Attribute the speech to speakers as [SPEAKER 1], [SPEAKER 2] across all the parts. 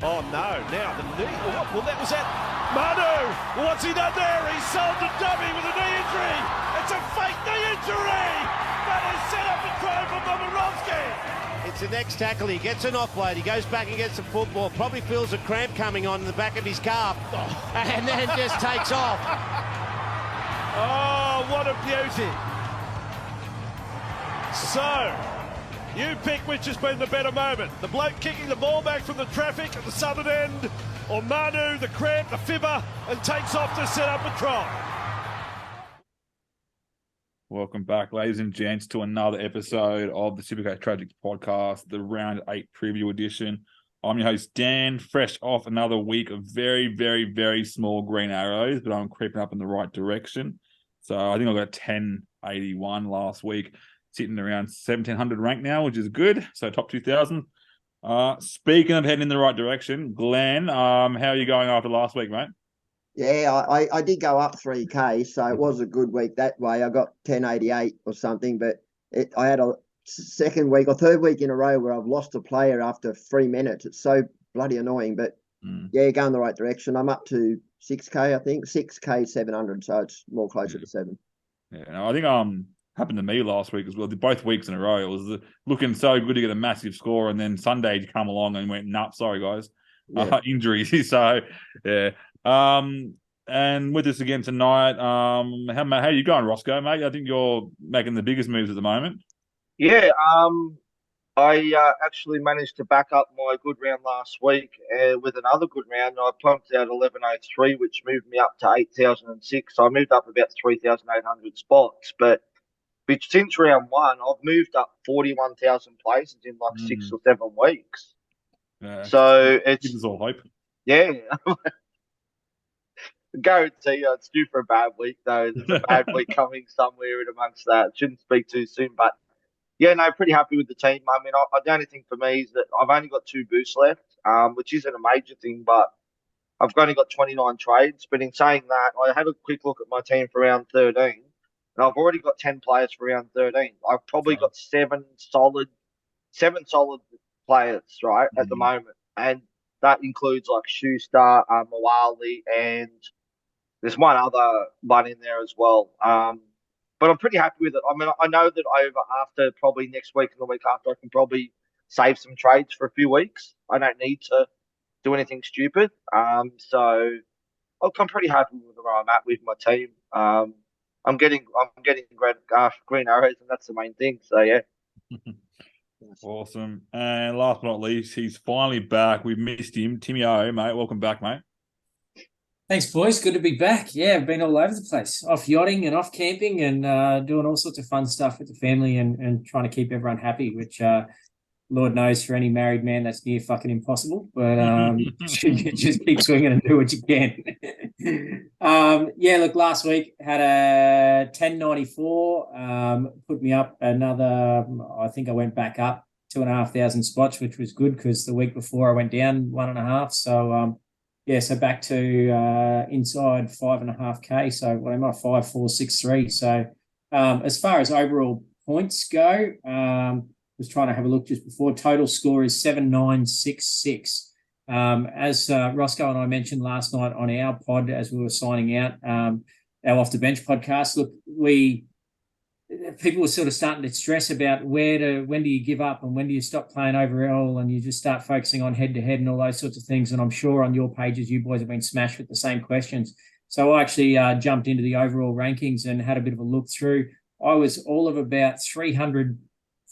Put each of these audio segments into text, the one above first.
[SPEAKER 1] Oh no, now the knee. Well, that was it. Manu, what's he done there? He's sold the dummy with a knee injury. It's a fake knee injury. That is set up a try for Momirovski.
[SPEAKER 2] It's the next tackle. He gets an offload. He goes back and gets the football. Probably feels a cramp coming on in the back of his calf. And then just takes off.
[SPEAKER 1] Oh, what a beauty. So, you pick which has been the better moment. The bloke kicking the ball back from the traffic at the southern end, or Manu, the cramp, the fibber, and takes off to set up a try.
[SPEAKER 3] Welcome back, ladies and gents, to another episode of the Supercoach Tragics podcast, the Round 8 preview edition. I'm your host, Dan, fresh off another week of very, very, very small green arrows, but I'm creeping up in the right direction. So I think I got 1081 last week, sitting around 1700 rank now, which is good. So top 2000. Speaking of heading in the right direction, Glenn, how are you going after last week, mate?
[SPEAKER 4] Yeah, I did go up 3K, so it was a good week that way. I got 1088 or something, but I had a second week or third week in a row where I've lost a player after 3 minutes. It's so bloody annoying, but yeah, going the right direction. I'm up to 6K, I think, 6K 700, so it's more closer to 7.
[SPEAKER 3] Yeah, no, I think happened to me last week as well. Both weeks in a row, it was looking so good to get a massive score, and then Sunday you come along and went, "Nah, sorry guys, injuries." So yeah. And with us again tonight, how you going, Roscoe, mate? I think you're making the biggest moves at the moment.
[SPEAKER 5] Yeah, I actually managed to back up my good round last week with another good round. I pumped out 1103, which moved me up to 8,006. So I moved up about 3,800 spots. But since round one, I've moved up 41,000 places in like 6 or 7 weeks.
[SPEAKER 3] Yeah,
[SPEAKER 5] so it's
[SPEAKER 3] gives us all hope.
[SPEAKER 5] Yeah. Guarantee you it's due for a bad week, though. There's a bad week coming somewhere in amongst that. Shouldn't speak too soon, but yeah, no, pretty happy with the team. I mean, the only thing for me is that I've only got 2 boosts left, which isn't a major thing, but I've only got 29 trades. But in saying that, I had a quick look at my team for round 13, and I've already got 10 players for round 13. I've probably got seven solid players, right, at the moment. And that includes like Schuster, Mawali, and there's one other one in there as well. But I'm pretty happy with it. I mean, I know that after probably next week and the week after, I can probably save some trades for a few weeks. I don't need to do anything stupid. So look, I'm pretty happy with where I'm at with my team. I'm getting green arrows, and that's the main thing. So yeah.
[SPEAKER 3] Awesome. And last but not least, he's finally back. We've missed him. Timmy O, mate. Welcome back, mate.
[SPEAKER 6] Thanks, boys. Good to be back. Yeah, I've been all over the place, off yachting and off camping and doing all sorts of fun stuff with the family and trying to keep everyone happy, which Lord knows for any married man that's near fucking impossible. But you just keep swinging and do what you can. Yeah, look, last week had a 1094, put me up another, I think I went back up 2,500 spots, which was good because the week before I went down 1.5. So, yeah, so back to inside 5.5K. So what am I? 5,463. So as far as overall points go, was trying to have a look just before. Total score is 7,966. As Roscoe and I mentioned last night on our pod as we were signing out, our Off the Bench podcast. Look, people were sort of starting to stress about when do you give up and when do you stop playing overall and you just start focusing on head-to-head and all those sorts of things. And I'm sure on your pages, you boys have been smashed with the same questions. So I actually jumped into the overall rankings and had a bit of a look through. I was all of about 300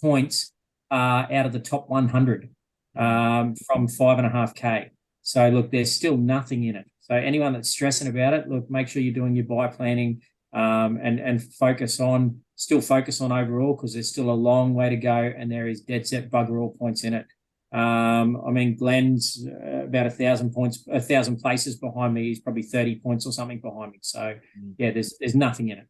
[SPEAKER 6] points out of the top 100 from 5.5K. So, look, there's still nothing in it. So anyone that's stressing about it, look, make sure you're doing your buy planning and focus on overall because there's still a long way to go and there is dead set bugger all points in it. I mean, Glenn's about 1,000 points, 1,000 places behind me. He's probably 30 points or something behind me. So, yeah, there's nothing in it.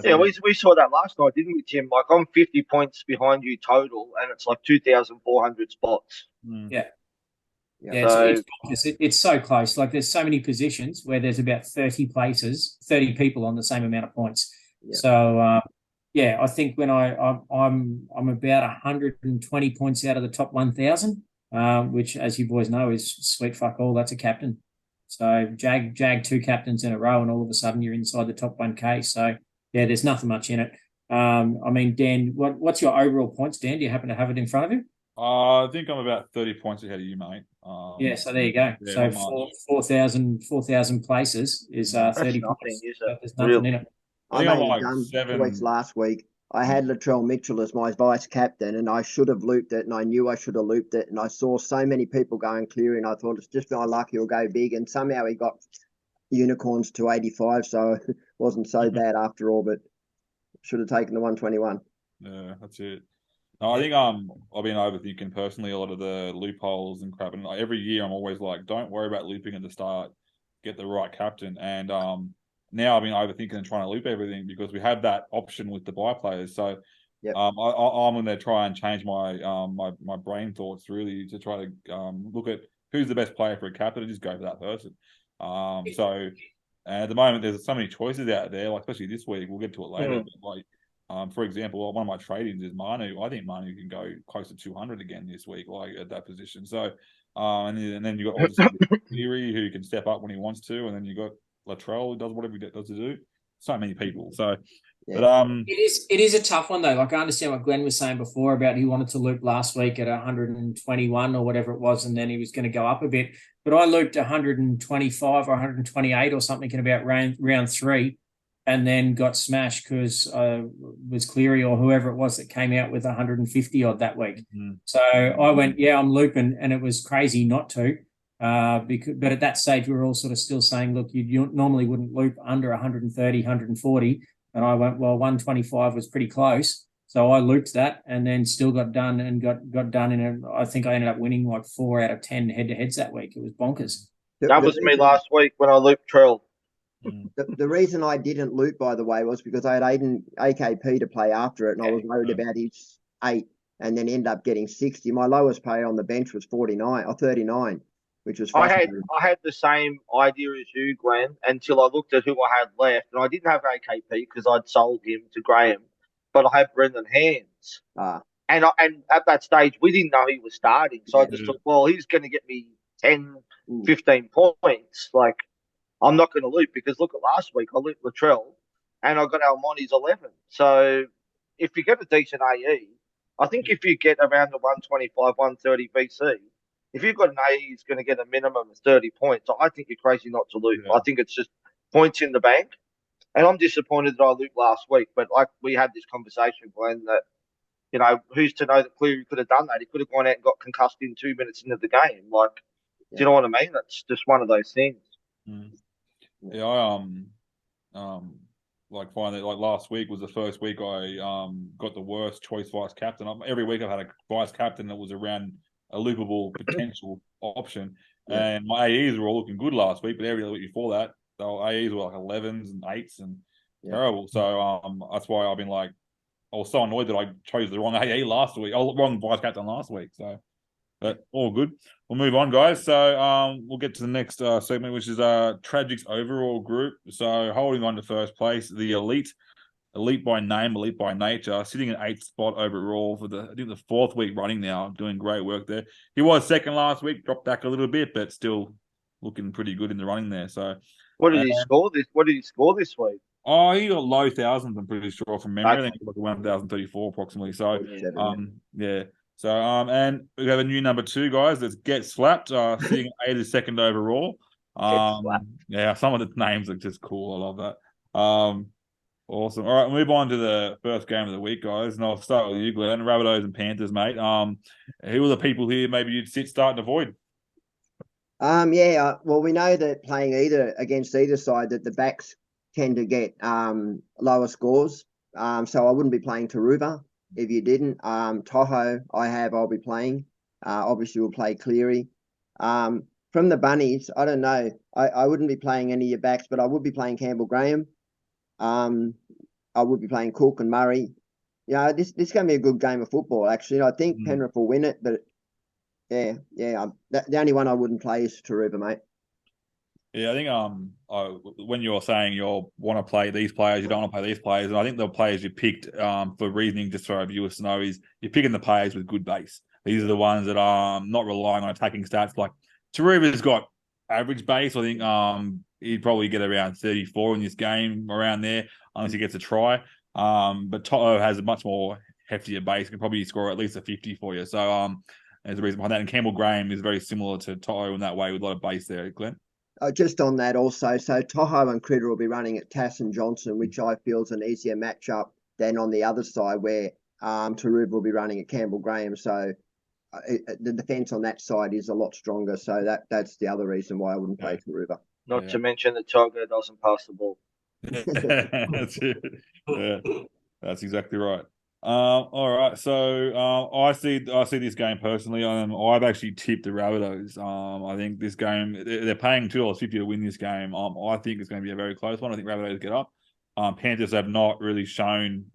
[SPEAKER 5] Yeah, we saw that last night, didn't we, Tim? Like, I'm 50 points behind you total, and it's like 2,400 spots.
[SPEAKER 6] Yeah. Yeah, so it's so close. Like, there's so many positions where there's about 30 people on the same amount of points. Yeah. So, I think when I'm about 120 points out of the top 1,000. which, as you boys know, is sweet fuck all. That's a captain. So jag 2 captains in a row, and all of a sudden you're inside the top 1K. So yeah, there's nothing much in it. I mean, Dan, what's your overall points, Dan? Do you happen to have it in front of you?
[SPEAKER 3] I think I'm about 30 points ahead of you, mate.
[SPEAKER 6] Yeah, so there you go.
[SPEAKER 3] Yeah,
[SPEAKER 6] So 4,000 places is 30
[SPEAKER 5] nothing,
[SPEAKER 6] points.
[SPEAKER 5] is it?
[SPEAKER 6] There's nothing
[SPEAKER 5] Really?
[SPEAKER 6] in it.
[SPEAKER 3] I
[SPEAKER 4] I
[SPEAKER 3] think I'm
[SPEAKER 4] made
[SPEAKER 3] like
[SPEAKER 4] it done
[SPEAKER 3] 7.
[SPEAKER 4] 2 weeks last week. I had Latrell Mitchell as my vice captain, and I should have looped it, and I knew I should have looped it, and I saw so many people going Cleary, and I thought it's just my luck he'll go big, and somehow he got unicorns to 85, so it wasn't so bad after all, but should have taken the 121.
[SPEAKER 3] Yeah, that's it. No, I think I've been overthinking personally a lot of the loopholes and crap, and like, every year I'm always like, don't worry about looping at the start, get the right captain. And now I've been overthinking and trying to loop everything because we have that option with the buy players. So
[SPEAKER 4] Yep.
[SPEAKER 3] I'm going to try and change my my brain thoughts really to try to look at who's the best player for a captain and just go for that person. So at the moment there's so many choices out there, like especially this week. We'll get to it later. But like for example, one of my tradings is Manu. I think Manu can go close to 200 again this week, like at that position. So and then you got obviously Cleary who can step up when he wants to, and then you got Latrell who does whatever he does to do. So many people. So.
[SPEAKER 4] Yeah.
[SPEAKER 3] But
[SPEAKER 6] It is a tough one though. Like I understand what Glenn was saying before about he wanted to loop last week at 121 or whatever it was, and then he was going to go up a bit. But I looped 125 or 128 or something in about round 3, and then got smashed because was Cleary or whoever it was that came out with 150 odd that week. So I went, yeah, I'm looping, and it was crazy not to. But at that stage we were all sort of still saying, look, you normally wouldn't loop under 130, 140. And I went, well, 125 was pretty close. So I looped that and then still got done and got done in it. I think I ended up winning like 4 out of 10 head-to-heads that week. It was bonkers.
[SPEAKER 5] That was me last week when I looped Trell.
[SPEAKER 4] The reason I didn't loop, by the way, was because I had Aiden AKP to play after it, and I was worried about his 8 and then end up getting 60. My lowest pay on the bench was 49 or 39. Which was
[SPEAKER 5] I had the same idea as you, Glenn, until I looked at who I had left, and I didn't have AKP because I'd sold him to Graham, but I had Brendan Hands. And at that stage, we didn't know he was starting, so I just thought, well, he's going to get me 10, 15 points. Like, I'm not going to loop because look at last week, I looped Latrell, and I got Almonte's 11. So if you get a decent AE, I think if you get around the 125, 130 VC, if you've got an AE who's going to get a minimum of 30 points, I think you're crazy not to loop. I think it's just points in the bank. And I'm disappointed that I looped last week. But like we had this conversation, Glenn, that, you know, who's to know that Cleary could have done that? He could have gone out and got concussed in 2 minutes into the game. Like, do you know what I mean? That's just one of those things.
[SPEAKER 3] Yeah, I like finally, like last week was the first week I got the worst choice vice captain. Every week I've had a vice captain that was around a loopable potential option, and my AEs were all looking good last week, but every week before that, the AEs were like 11s and 8s and terrible. So that's why I've been like, I was so annoyed that I chose the wrong AE last week, wrong vice captain last week. So, but all good. We'll move on, guys. So we'll get to the next segment, which is Tragic's overall group. So holding on to first place, the Elite by name, Elite by nature, sitting in 8th spot overall for I think the 4th week running now, doing great work there. He was second last week, dropped back a little bit, but still looking pretty good in the running there. So,
[SPEAKER 5] what did he score this? What did he score this week?
[SPEAKER 3] Oh, he got low thousands. I'm pretty sure from memory. I think it was like 1,034 approximately. So, yeah. So, and we have a new number 2, guys. That's Get Slapped, sitting at 82nd overall. Yeah, some of the names are just cool. I love that. Awesome. All right, we'll move on to the first game of the week, guys. And I'll start with you, Glenn. Rabbitohs and Panthers, mate. Who are the people here maybe you'd sit, start, and avoid?
[SPEAKER 4] Well, we know that playing against either side that the backs tend to get lower scores. So I wouldn't be playing Taruva if you didn't. Toho, I'll be playing. Obviously, we'll play Cleary. From the Bunnies, I don't know. I wouldn't be playing any of your backs, but I would be playing Campbell Graham. I would be playing Cook and Murray. Yeah, this is going to be a good game of football, actually. I think Penrith will win it, but the only one I wouldn't play is Taruva, mate.
[SPEAKER 3] Yeah, I think when you're saying you want to play these players, you don't want to play these players, and I think the players you picked for reasoning, just for our viewers to know, is you're picking the players with good base. these are the ones that are not relying on attacking stats. Like Taruva's got average base. I think he'd probably get around 34 in this game, around there, unless he gets a try. But Toto has a much more heftier base, can probably score at least a 50 for you. So there's a reason behind that. And Campbell Graham is very similar to Toto in that way, with a lot of base there, Glenn.
[SPEAKER 4] Just on that also, so Toho and Critter will be running at Tass and Johnson, which I feel is an easier matchup than on the other side where Taruva will be running at Campbell Graham. So the defence on that side is a lot stronger. So that's the other reason why I wouldn't play Taruva.
[SPEAKER 5] Not to mention that Togo doesn't pass the ball.
[SPEAKER 3] That's it. Yeah, that's exactly right. All right. So I see this game personally. I've actually tipped the Rabbitohs. I think this game, they're paying $2.50 to win this game. I think it's going to be a very close one. I think Rabbitohs get up. Panthers have not really shown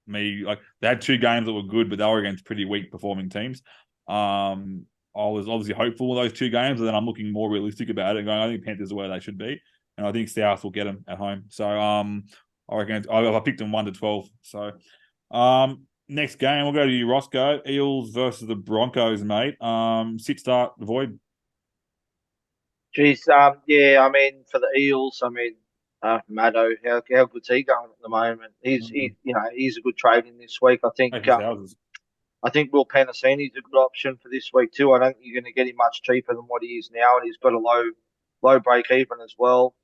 [SPEAKER 3] me, like, they had 2 games that were good, but they were against pretty weak performing teams. I was obviously hopeful of those 2 games, and then I'm looking more realistic about it and going, I think Panthers are where they should be, and I think South will get them at home. So I reckon I picked them 1-12. So next game, we'll go to you, Roscoe. Eels versus the Broncos, mate. Sit start, Void.
[SPEAKER 5] Geez, yeah, I mean, for the Eels, I mean, Maddo, how good's he going at the moment? He's a good trading this week. I think Will Penasini's a good option for this week too. I don't think you're going to get him much cheaper than what he is now, and he's got a low break even as well.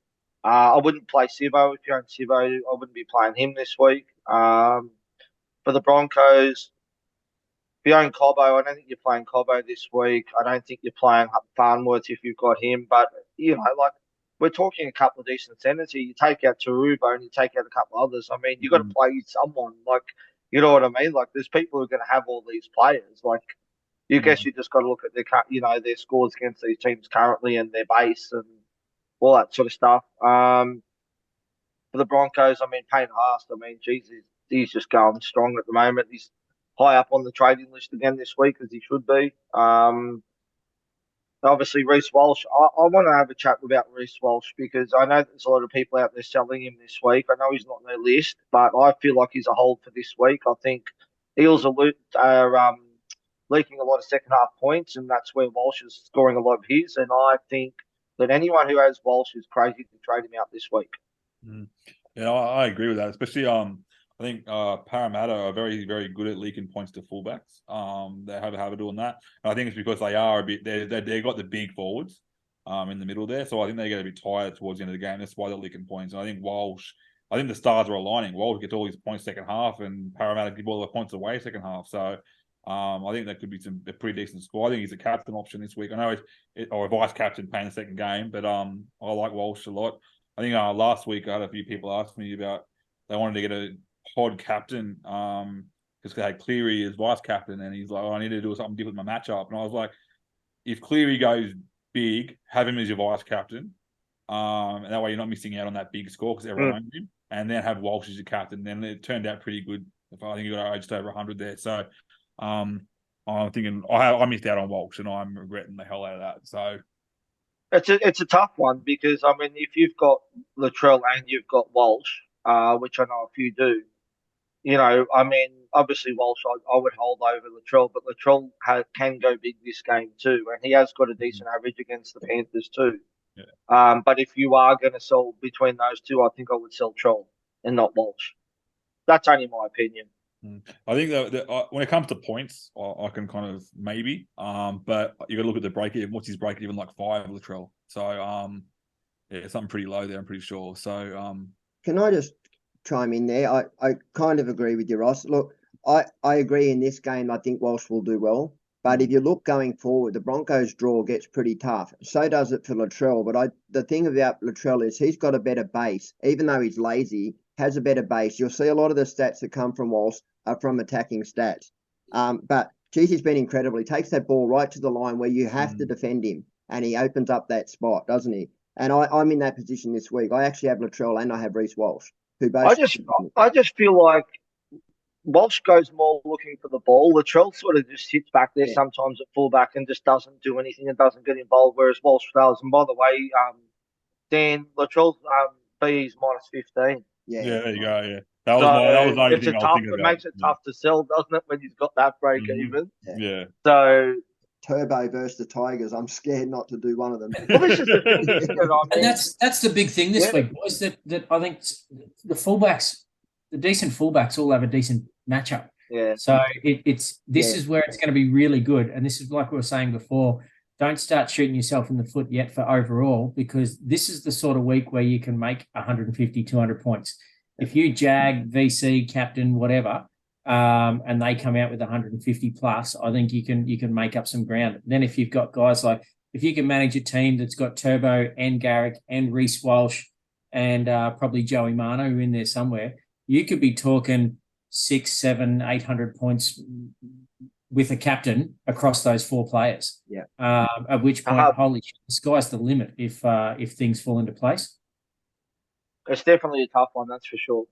[SPEAKER 5] I wouldn't play Sivo. If you own Sivo, I wouldn't be playing him this week. For the Broncos, if you own Cobbo, I don't think you're playing Cobbo this week. I don't think you're playing Farnworth if you've got him. But, like, we're talking a couple of decent centers here. You take out Taruva and you take out a couple of others. I mean, you've got to play someone. Like, you know what I mean? Like, there's people who are going to have all these players. Like, you guess you just got to look at their scores against these teams currently and their base and all that sort of stuff. For the Broncos, I mean, Payne Haas, I mean, Jesus, he's just going strong at the moment. He's high up on the trading list again this week, as he should be. Obviously, Reece Walsh. I want to have a chat about Reece Walsh because I know there's a lot of people out there selling him this week. I know he's not on their list, but I feel like he's a hold for this week. I think Eels are leaking a lot of second half points, and that's where Walsh is scoring a lot of his. And I think that anyone who has Walsh is crazy to trade him out this week.
[SPEAKER 3] Yeah, I agree with that. Especially, I think Parramatta are very, very good at leaking points to fullbacks. They have a habit of doing that. And I think it's because they are a bit. They got the big forwards in the middle there, so I think they get a bit tired towards the end of the game. That's why they're leaking points. And I think the stars are aligning. Walsh gets all his points second half, and Parramatta give all the points away second half. So I think that could be a pretty decent score. I think he's a captain option this week. I know or a vice captain playing the second game, but I like Walsh a lot. I think last week I had a few people ask me about they wanted to get a pod captain because they had Cleary as vice captain, and he's like, I need to do something different with my matchup. And I was like, if Cleary goes big, have him as your vice captain, and that way you're not missing out on that big score because everyone owns him. And then have Walsh as your captain. Then it turned out pretty good. I think you got just over 100 there. So I'm thinking I missed out on Walsh, and I'm regretting the hell out of that. So
[SPEAKER 5] it's a tough one because I mean, if you've got Latrell and you've got Walsh, which I know a few do, I mean, obviously Walsh I would hold over Latrell, but Latrell can go big this game too, and he has got a decent average against the Panthers too. Yeah. But if you are going to sell between those two, I think I would sell Troll and not Walsh. That's only my opinion.
[SPEAKER 3] I think that when it comes to points, I can kind of maybe, but you got to look at the break even. What's his break even? Like 5, Latrell. So yeah, something pretty low there, I'm pretty sure. So
[SPEAKER 4] can I just chime in there? I kind of agree with you, Ross. Look, I agree in this game. I think Walsh will do well. But if you look going forward, the Broncos draw gets pretty tough. So does it for Latrell. But the thing about Latrell is he's got a better base. Even though he's lazy, has a better base. You'll see a lot of the stats that come from Walsh are from attacking stats. But geez, he's been incredible. He takes that ball right to the line where you have to defend him, and he opens up that spot, doesn't he? And I'm in that position this week. I actually have Latrell and I have Reece Walsh, who both.
[SPEAKER 5] I just feel like Walsh goes more looking for the ball. Latrell sort of just sits back there sometimes at fullback and just doesn't do anything and doesn't get involved, whereas Walsh does. And by the way, Dan, Latrell's B's -15.
[SPEAKER 3] Yeah, there you go. Yeah, That was the only
[SPEAKER 5] it's
[SPEAKER 3] thing
[SPEAKER 5] a
[SPEAKER 3] I was
[SPEAKER 5] tough.
[SPEAKER 3] thinking
[SPEAKER 5] It
[SPEAKER 3] about.
[SPEAKER 5] makes it tough to sell, doesn't it, when he's got that break
[SPEAKER 3] Mhm.
[SPEAKER 5] even?
[SPEAKER 3] Yeah.
[SPEAKER 5] So,
[SPEAKER 4] Turbo versus the Tigers. I'm scared not to do one of them.
[SPEAKER 5] well, this is the thing, isn't it? I
[SPEAKER 6] And
[SPEAKER 5] mean,
[SPEAKER 6] that's the big thing this
[SPEAKER 5] Yeah.
[SPEAKER 6] week, boys. That I think the fullbacks, the decent fullbacks, all have a decent matchup.
[SPEAKER 5] yeah,
[SPEAKER 6] So it's this
[SPEAKER 4] Yeah.
[SPEAKER 6] is where it's going to be really good. And this is like we were saying before. Don't start shooting yourself in the foot yet for overall, because this is the sort of week where you can make 150, 200 points. If you jag, VC, captain, whatever, and they come out with 150 plus, I think you can make up some ground. Then if you've got guys like, if you can manage a team that's got Turbo and Garrick and Reece Walsh and probably Joey Manu in there somewhere, you could be talking 600, 700, 800 points with a captain across those four players.
[SPEAKER 4] Yeah.
[SPEAKER 6] At which point, holy shit, the sky's the limit if things fall into place.
[SPEAKER 5] it's definitely a tough one, that's for sure.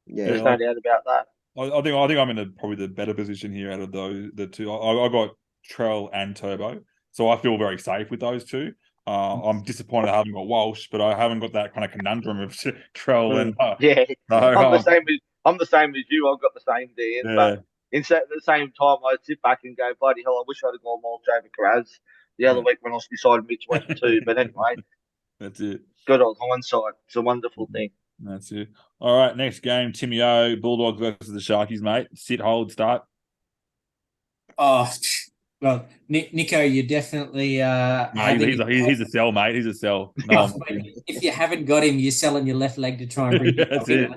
[SPEAKER 4] Yeah.
[SPEAKER 5] There's no doubt about that.
[SPEAKER 3] I think I'm in probably the better position here out of the two. I got Trell and Turbo, so I feel very safe with those two. I'm disappointed I haven't got Walsh, but I haven't got that kind of conundrum of Trell and
[SPEAKER 5] Yeah,
[SPEAKER 3] no,
[SPEAKER 5] I'm the same as you. I've got the same Dan,
[SPEAKER 3] yeah.
[SPEAKER 5] but at the same time, I sit back and go, bloody hell, I wish I'd have gone more David Carraz the other week when I was deciding between the two. But anyway,
[SPEAKER 3] That's it.
[SPEAKER 5] good old hindsight. It's a wonderful thing.
[SPEAKER 3] That's it. All right, next game, Timmy O, Bulldogs versus the Sharkies, mate. Sit, hold, start.
[SPEAKER 6] Oh, well, Nico, you're definitely
[SPEAKER 3] No, he's a sell, mate. He's a sell. No,
[SPEAKER 6] if you haven't got him, you're selling your left leg to try and bring
[SPEAKER 3] That's it.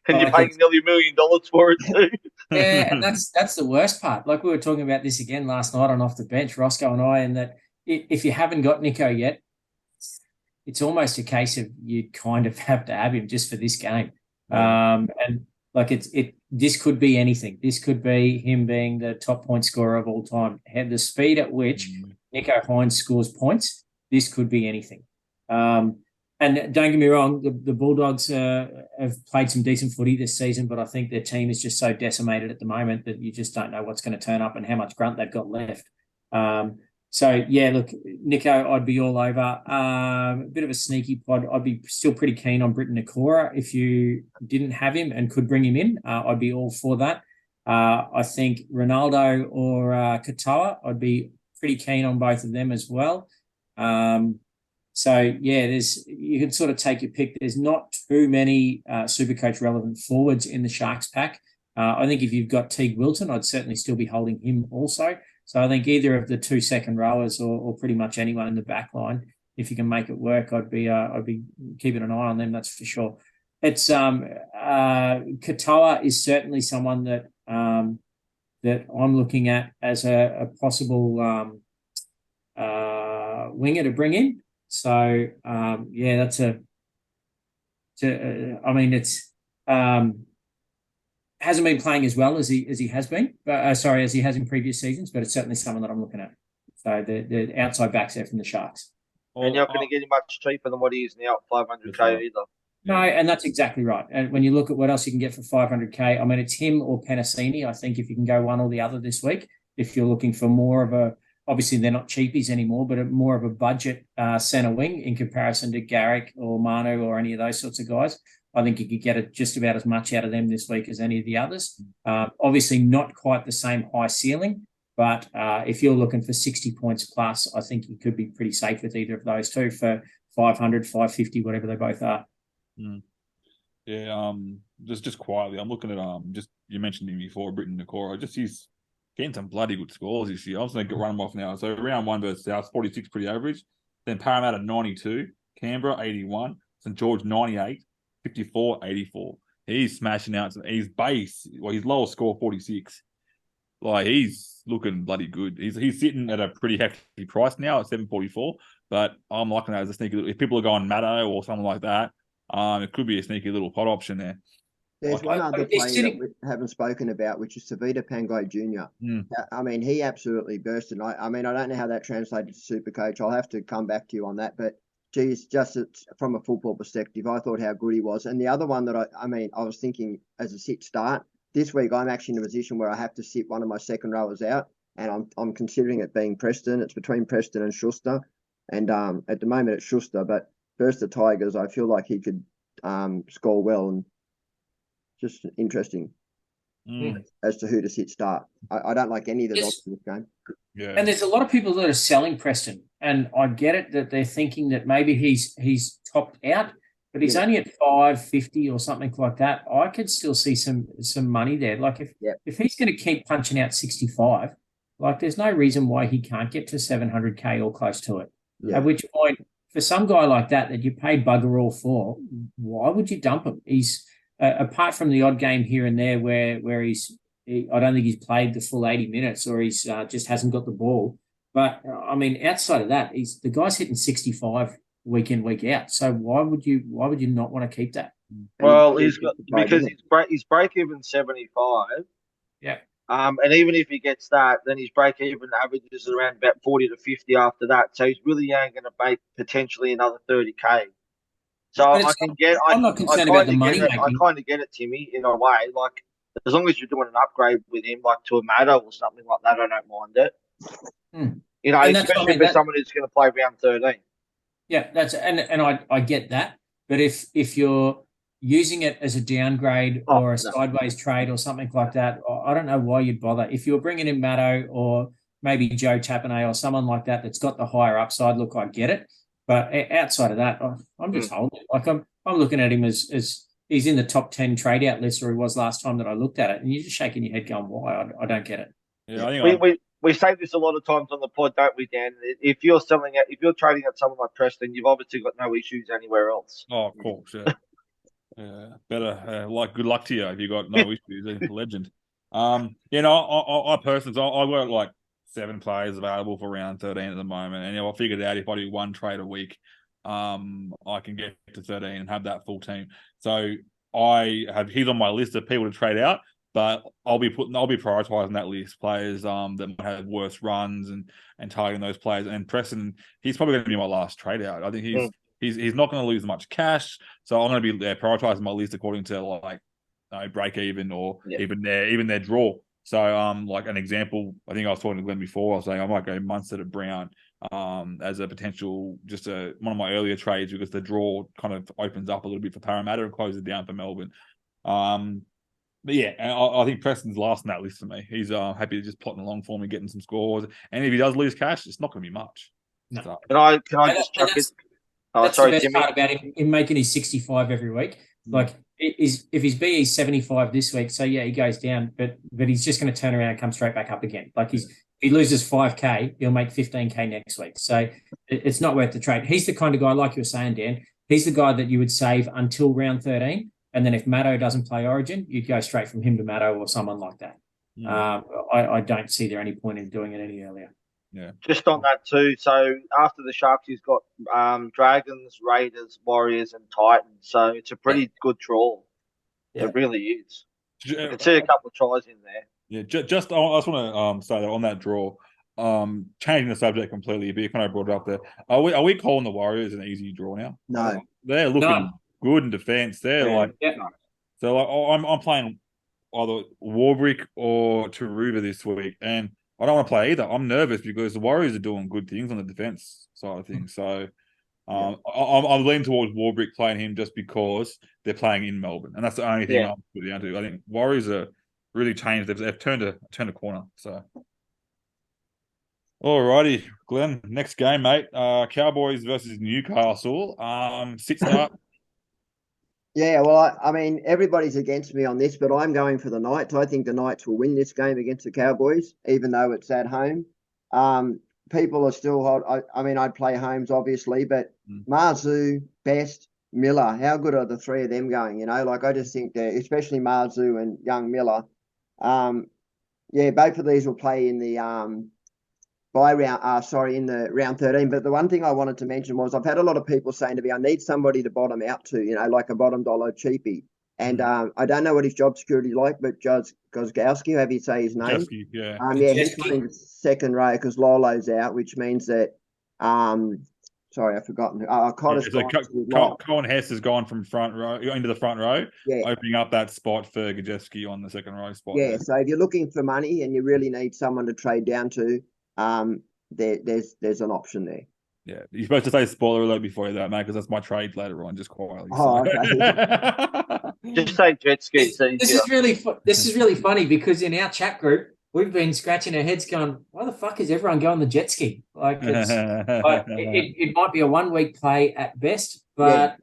[SPEAKER 5] And you're paying nearly $1 million for it too.
[SPEAKER 6] Yeah, and that's the worst part. Like we were talking about this again last night on Off the Bench, Roscoe and I, and that if you haven't got Nico yet, it's almost a case of you kind of have to have him just for this game. And like this could be anything. This could be him being the top point scorer of all time. The speed at which Nico Hines scores points, this could be anything. And don't get me wrong, the Bulldogs have played some decent footy this season, but I think their team is just so decimated at the moment that you just don't know what's going to turn up and how much grunt they've got left. So, yeah, look, Nico, I'd be all over. A bit of a sneaky pod. I'd be still pretty keen on Britton Nakora. If you didn't have him and could bring him in, I'd be all for that. I think Ronaldo or Katoa, I'd be pretty keen on both of them as well. So, yeah, you can sort of take your pick. There's not too many Supercoach relevant forwards in the Sharks pack. I think if you've got Teague Wilton, I'd certainly still be holding him also. So I think either of the two second rowers or pretty much anyone in the back line, if you can make it work, I'd be keeping an eye on them, that's for sure. It's Katoa is certainly someone that that I'm looking at as a possible winger to bring in. So yeah, that's hasn't been playing as well as he has been, as he has in previous seasons, but it's certainly someone that I'm looking at. So the outside backs there from the Sharks.
[SPEAKER 5] And you're not going to get him much cheaper than what he is now at 500k either.
[SPEAKER 6] No, and that's exactly right. And when you look at what else you can get for 500k, I mean, it's him or Penasini. I think if you can go one or the other this week, if you're looking for more of a, obviously they're not cheapies anymore, but more of a budget centre wing in comparison to Garrick or Manu or any of those sorts of guys. I think you could get just about as much out of them this week as any of the others. Obviously not quite the same high ceiling, but if you're looking for 60 points plus, I think you could be pretty safe with either of those two for 500, 550, whatever they both are.
[SPEAKER 3] Yeah, just quietly, I'm looking at just you mentioned him before, Britton Nakora. Just he's getting some bloody good scores this year. I was going to run him off now. So round one versus South, 46, pretty average. Then Parramatta 92, Canberra 81, St George 98. 54, 84. He's smashing out. His base, his lowest score 46. Like he's looking bloody good. He's sitting at a pretty hefty price now at 744. But I'm liking that as a sneaky little. If people are going Matto or something like that, it could be a sneaky little pot option there.
[SPEAKER 4] There's one other player that we haven't spoken about, which is Savita Pangai Jr. I mean, he absolutely bursted. I mean, I don't know how that translated to Supercoach. I'll have to come back to you on that, but. Geez, just from a football perspective, I thought how good he was. And the other one that I was thinking as a sit start, this week I'm actually in a position where I have to sit one of my second rowers out, and I'm considering it being Preston. It's between Preston and Schuster. And at the moment it's Schuster, but versus the Tigers, I feel like he could score well. And just interesting
[SPEAKER 3] Mm.
[SPEAKER 4] as to who to sit start. I don't like any of the
[SPEAKER 6] Yes.
[SPEAKER 4] dogs in this game.
[SPEAKER 3] Yeah.
[SPEAKER 6] And there's a lot of people that are selling Preston, and I get it that they're thinking that maybe he's topped out, but he's
[SPEAKER 4] Yeah.
[SPEAKER 6] only at 550 or something like that. I could still see some money there. Like if he's going to keep punching out 65, like there's no reason why he can't get to 700k or close to it.
[SPEAKER 4] Yeah.
[SPEAKER 6] At which point, for some guy like that you paid bugger all for, why would you dump him? He's apart from the odd game here and there where I don't think he's played the full 80 minutes, or he's just hasn't got the ball. But I mean, outside of that, the guy's hitting 65 week in, week out. So why would you not want to keep that?
[SPEAKER 5] Well, his break even 75.
[SPEAKER 6] Yeah.
[SPEAKER 5] And even if he gets that, then his break even averages around about 40 to 50 after that. So he's really only going to make potentially another 30k. So
[SPEAKER 6] I'm not concerned about the money making.
[SPEAKER 5] I kind of get it, Timmy, in a way. Like, as long as you're doing an upgrade with him, like to a Maddo or something like that, I don't mind it. You know, especially for someone who's going to play round 13.
[SPEAKER 6] Yeah, I get that. But if you're using it as a downgrade or a sideways trade or something like that, I don't know why you'd bother. If you're bringing in Maddo or maybe Joe Tapine or someone like that that's got the higher upside, look, I get it. But outside of that, I'm just holding it. Like I'm looking at him as he's in the top 10 trade out list, or he was last time that I looked at it, and you're just shaking your head going, why? I don't get it.
[SPEAKER 3] Yeah, I think
[SPEAKER 5] we say this a lot of times on the pod, don't we, Dan? If you're trading at someone like Preston, you've obviously got no issues anywhere else.
[SPEAKER 3] Oh, of course, yeah. Yeah, better. Good luck to you if you got no issues. Legend. You know, I personally, I've got like 7 players available for round 13 at the moment, and I figured out if I do 1 trade a week, I can get to 13 and have that full team. So he's on my list of people to trade out, but I'll be prioritizing that list players that might have worse runs and targeting those players. And Preston, he's probably going to be my last trade out. I think he's not going to lose much cash, so I'm going to be prioritizing my list according to like break even or even their draw. So like an example, I think I was talking to Glenn before. I was saying I might go Munster to Brown as a potential one of my earlier trades, because the draw kind of opens up a little bit for Parramatta and closes down for Melbourne. But yeah, I think Preston's last on that list for me. He's happy to just plotting along for me, getting some scores, and if he does lose cash, it's not going to be much.
[SPEAKER 6] No.
[SPEAKER 3] So,
[SPEAKER 5] can I just chuck it?
[SPEAKER 6] That's
[SPEAKER 5] sorry,
[SPEAKER 6] the best
[SPEAKER 5] Timmy.
[SPEAKER 6] part about him making his 65 every week. Like, if his BE 75 this week, so yeah, he goes down, but he's just going to turn around and come straight back up again. Like if he loses 5k, he'll make 15k next week. So it's not worth the trade. He's the kind of guy, like you were saying, Dan. He's the guy that you would save until round 13, and then if Maddo doesn't play Origin, you'd go straight from him to Maddo or someone like that. I don't see there any point in doing it any earlier.
[SPEAKER 3] Yeah.
[SPEAKER 5] Just on that too. So after the Sharks, he's got Dragons, Raiders, Warriors, and Titans. So it's a pretty good draw. Yeah. It really is. You can see a couple of tries in there.
[SPEAKER 3] Yeah, I just want to say that on that draw, changing the subject completely, but you kind of brought it up there. Are we calling the Warriors an easy draw now?
[SPEAKER 4] No.
[SPEAKER 3] They're looking good in defence. They're so like I'm playing either Warbrick or Taruba this week, and I don't want to play either. I'm nervous because the Warriors are doing good things on the defence side of things. So I'm leaning towards Warbrick, playing him just because they're playing in Melbourne, and that's the only thing I'm putting down to. I think Warriors are really changed. They've turned a corner. So, alrighty, Glenn. Next game, mate. Cowboys versus Newcastle. 6-0.
[SPEAKER 4] Yeah, well, I mean, everybody's against me on this, but I'm going for the Knights. I think the Knights will win this game against the Cowboys, even though it's at home. People are still hot. I mean, I'd play Holmes, obviously, but Marzu, Best, Miller, how good are the 3 of them going? You know, like I just think that, especially Marzu and young Miller. Both of these will play in the in the round 13. But the one thing I wanted to mention was I've had a lot of people saying to me, I need somebody to bottom out to, you know, like a bottom dollar cheapie. And I don't know what his job security is like, but Judge Gozgowski, have you say his name? He's playing second row because Lolo's out, which means that sorry, I've forgotten.
[SPEAKER 3] Cohen Hess has gone from front row into the front row, opening up that spot for Gajewski on the second row spot.
[SPEAKER 4] Yeah, so if you're looking for money and you really need someone to trade down to, there's an option there.
[SPEAKER 3] Yeah, you're supposed to say spoiler alert before that, mate, because that's my trade later on, just quietly.
[SPEAKER 4] Oh,
[SPEAKER 5] Just say jet ski. It's
[SPEAKER 6] This
[SPEAKER 5] easier.
[SPEAKER 6] is really this is really funny because in our chat group we've been scratching our heads going, why the fuck is everyone going the jet ski? Like it might be a 1 week play at best, but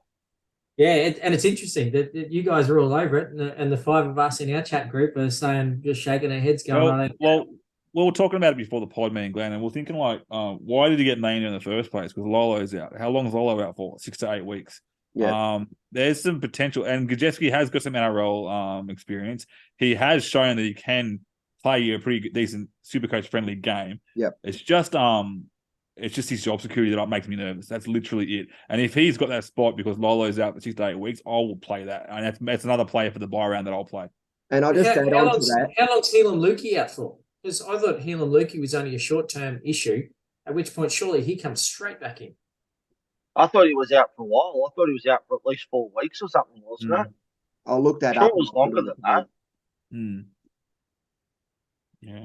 [SPEAKER 6] and it's interesting that you guys are all over it, and the 5 of us in our chat group are saying, just shaking our heads going,
[SPEAKER 3] well, we were talking about it before the pod, me and Glenn, and we're thinking like, why did he get named in the first place? Because Lolo's out. How long is Lolo out for? 6 to 8 weeks.
[SPEAKER 4] Yeah.
[SPEAKER 3] There's some potential, and Gajewski has got some NRL experience. He has shown that he can play a pretty decent Supercoach friendly game.
[SPEAKER 4] Yep.
[SPEAKER 3] It's just his job security that makes me nervous. That's literally it. And if he's got that spot because Lolo's out for 6 to 8 weeks, I will play that, and that's another player for the buy round that I'll play.
[SPEAKER 4] And I'll just add on to that.
[SPEAKER 6] How long's Helam Lukey out for? Because I thought Helam Lukey was only a short-term issue, at which point surely he comes straight back in.
[SPEAKER 5] I thought he was out for a while. I thought he was out for at least 4 weeks or something, wasn't it?
[SPEAKER 4] I'll look that
[SPEAKER 5] Sure,
[SPEAKER 4] up.
[SPEAKER 5] it was longer than that.
[SPEAKER 3] Yeah.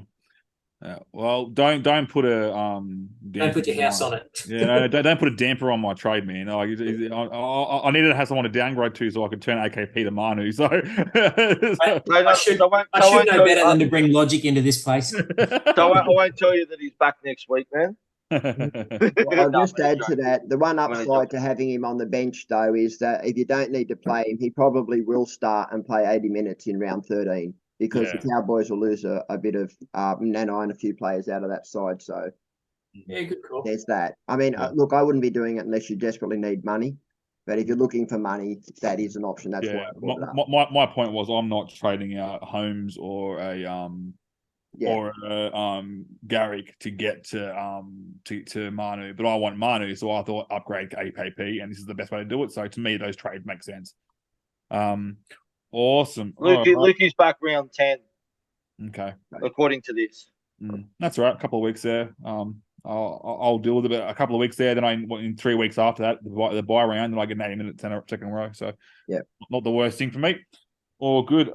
[SPEAKER 3] Well, don't put a
[SPEAKER 6] Don't put your house on it.
[SPEAKER 3] Yeah, no, don't put a damper on my trade, man. Like, I needed to have someone to downgrade to so I could turn AKP to Manu. So
[SPEAKER 6] I should know better than to bring logic into this place.
[SPEAKER 5] I won't tell you that he's back next week, man.
[SPEAKER 4] Well, I'll just add to that. The one upside to having him on the bench, though, is that if you don't need to play him, he probably will start and play 80 minutes in round 13 because the Cowboys will lose a bit of Nano and a few players out of that side. So
[SPEAKER 6] good call.
[SPEAKER 4] There's that. I mean, look, I wouldn't be doing it unless you desperately need money. But if you're looking for money, that is an option. That's why I brought it up.
[SPEAKER 3] My point was I'm not trading out Holmes or a Garrick to get to Manu, but I want Manu, so I thought upgrade AKP, and this is the best way to do it. So to me, those trades make sense. Awesome.
[SPEAKER 5] Lukey's back round 10.
[SPEAKER 3] Okay,
[SPEAKER 5] according to this.
[SPEAKER 3] That's right. A couple of weeks there. I'll deal with it a couple of weeks there. Then in 3 weeks after that, the buy round, and I get an 80-minute second row. So not the worst thing for me. All good.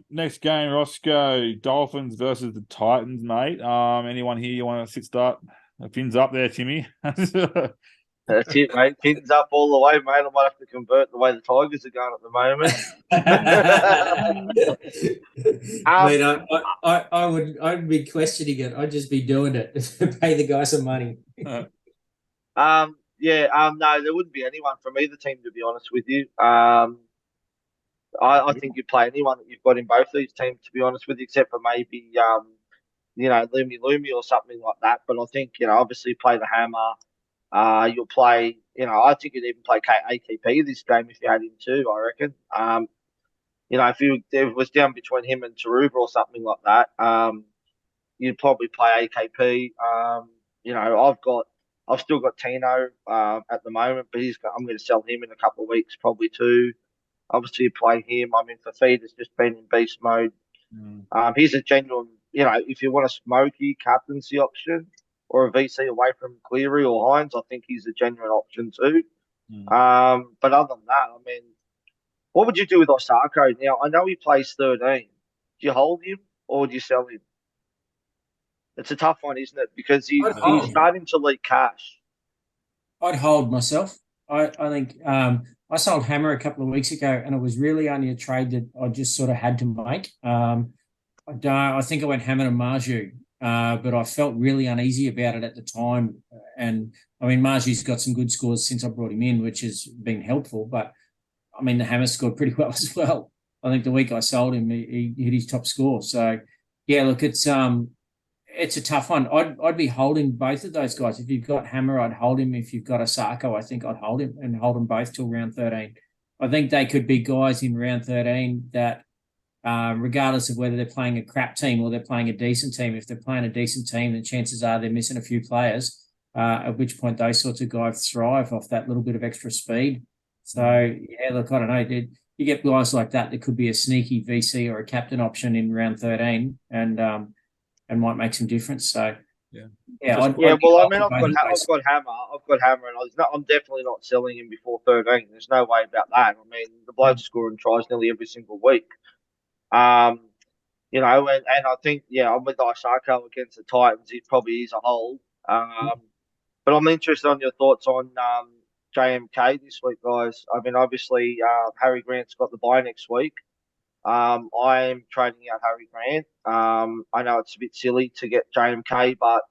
[SPEAKER 3] Next game, Roscoe, Dolphins versus the Titans, mate. Anyone here you want to start? Fins up there, Timmy.
[SPEAKER 5] That's it, mate. Fins up all the way, mate. I might have to convert the way the Tigers are going at the
[SPEAKER 6] moment. I'd be questioning it. I'd just be doing it to pay the guy some money.
[SPEAKER 5] No, there wouldn't be anyone from either team, to be honest with you. I think you'd play anyone that you've got in both these teams, to be honest with you, except for maybe, Lumi or something like that. But I think, obviously play the Hammer. You'll play, I think you'd even play ATP this game if you had him too, I reckon. If it was down between him and Taruva or something like that, you'd probably play AKP. I've still got Tino at the moment, but I'm going to sell him in a couple of weeks probably too. Obviously, play him. I mean, Fafita's just been in beast mode. He's a genuine, if you want a smoky captaincy option or a VC away from Cleary or Hines, I think he's a genuine option too. But other than that, I mean, what would you do with Osako? Now, I know he plays 13. Do you hold him or do you sell him? It's a tough one, isn't it? Because he's starting to leak cash.
[SPEAKER 6] I'd hold myself. I think I sold Hammer a couple of weeks ago, and it was really only a trade that I just sort of had to make. I think I went Hammer to Marju, but I felt really uneasy about it at the time. And I mean, Marju's got some good scores since I brought him in, which has been helpful. But I mean, the Hammer scored pretty well as well. I think the week I sold him, he hit his top score. So yeah, look, it's a tough one. I'd be holding both of those guys. If you've got Hammer, I'd hold him. If you've got Osako, I think I'd hold him and hold them both till round 13. I think they could be guys in round 13 that, regardless of whether they're playing a crap team or they're playing a decent team, if they're playing a decent team, then chances are they're missing a few players, at which point those sorts of guys thrive off that little bit of extra speed. So, yeah, look, I don't know. You get guys like that could be a sneaky VC or a captain option in round 13 and might make some difference. So, I've got Hammer.
[SPEAKER 5] I've got Hammer, and I'm definitely not selling him before 13. There's no way about that. I mean, the bloke's scoring tries nearly every single week. And I think, I'm with Osako against the Titans. He probably is a hold. But I'm interested on your thoughts on JMK this week, guys. I mean, obviously, Harry Grant's got the bye next week. I'm trading out Harry Grant. I know it's a bit silly to get JMK, but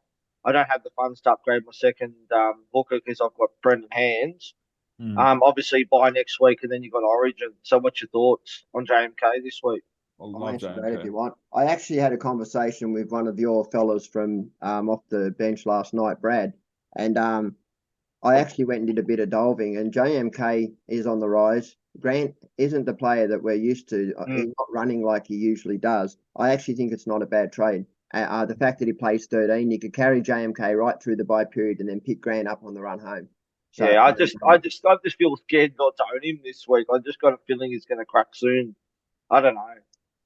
[SPEAKER 5] I don't have the funds to upgrade my second hooker because I've got Brendan Hands. Obviously, bye next week, and then you've got Origin. So, what's your thoughts on JMK this week?
[SPEAKER 3] I
[SPEAKER 4] I'll
[SPEAKER 3] love
[SPEAKER 4] answer that
[SPEAKER 3] JMK.
[SPEAKER 4] if you want. I actually had a conversation with one of your fellas from off the bench last night, Brad, and I actually went and did a bit of delving, and JMK is on the rise. Grant isn't the player that we're used to. He's not running like he usually does. I actually think it's not a bad trade. The fact that he plays 13, you could carry JMK right through the bye period and then pick Grant up on the run home. So,
[SPEAKER 5] Yeah, I just feel scared not to own him this week. I just got a feeling he's going to crack soon. I don't know.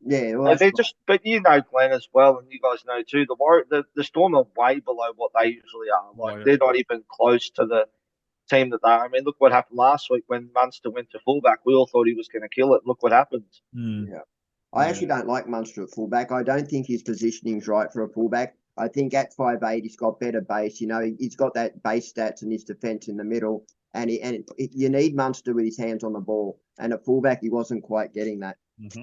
[SPEAKER 4] yeah, well,
[SPEAKER 5] They're just, but you know Glenn as well, and you guys know too. The Storm are way below what they usually are. Like they're not even close to the team that they are. I mean, look what happened last week when Munster went to fullback. We all thought he was going to kill it. Look what happened.
[SPEAKER 4] Yeah. I actually don't like Munster at fullback. I don't think his positioning's right for a fullback. I think at 5'8", he's got better base. You know, he's got that base stats and his defence in the middle. And you need Munster with his hands on the ball. And at fullback, he wasn't quite getting that.
[SPEAKER 3] Mm-hmm.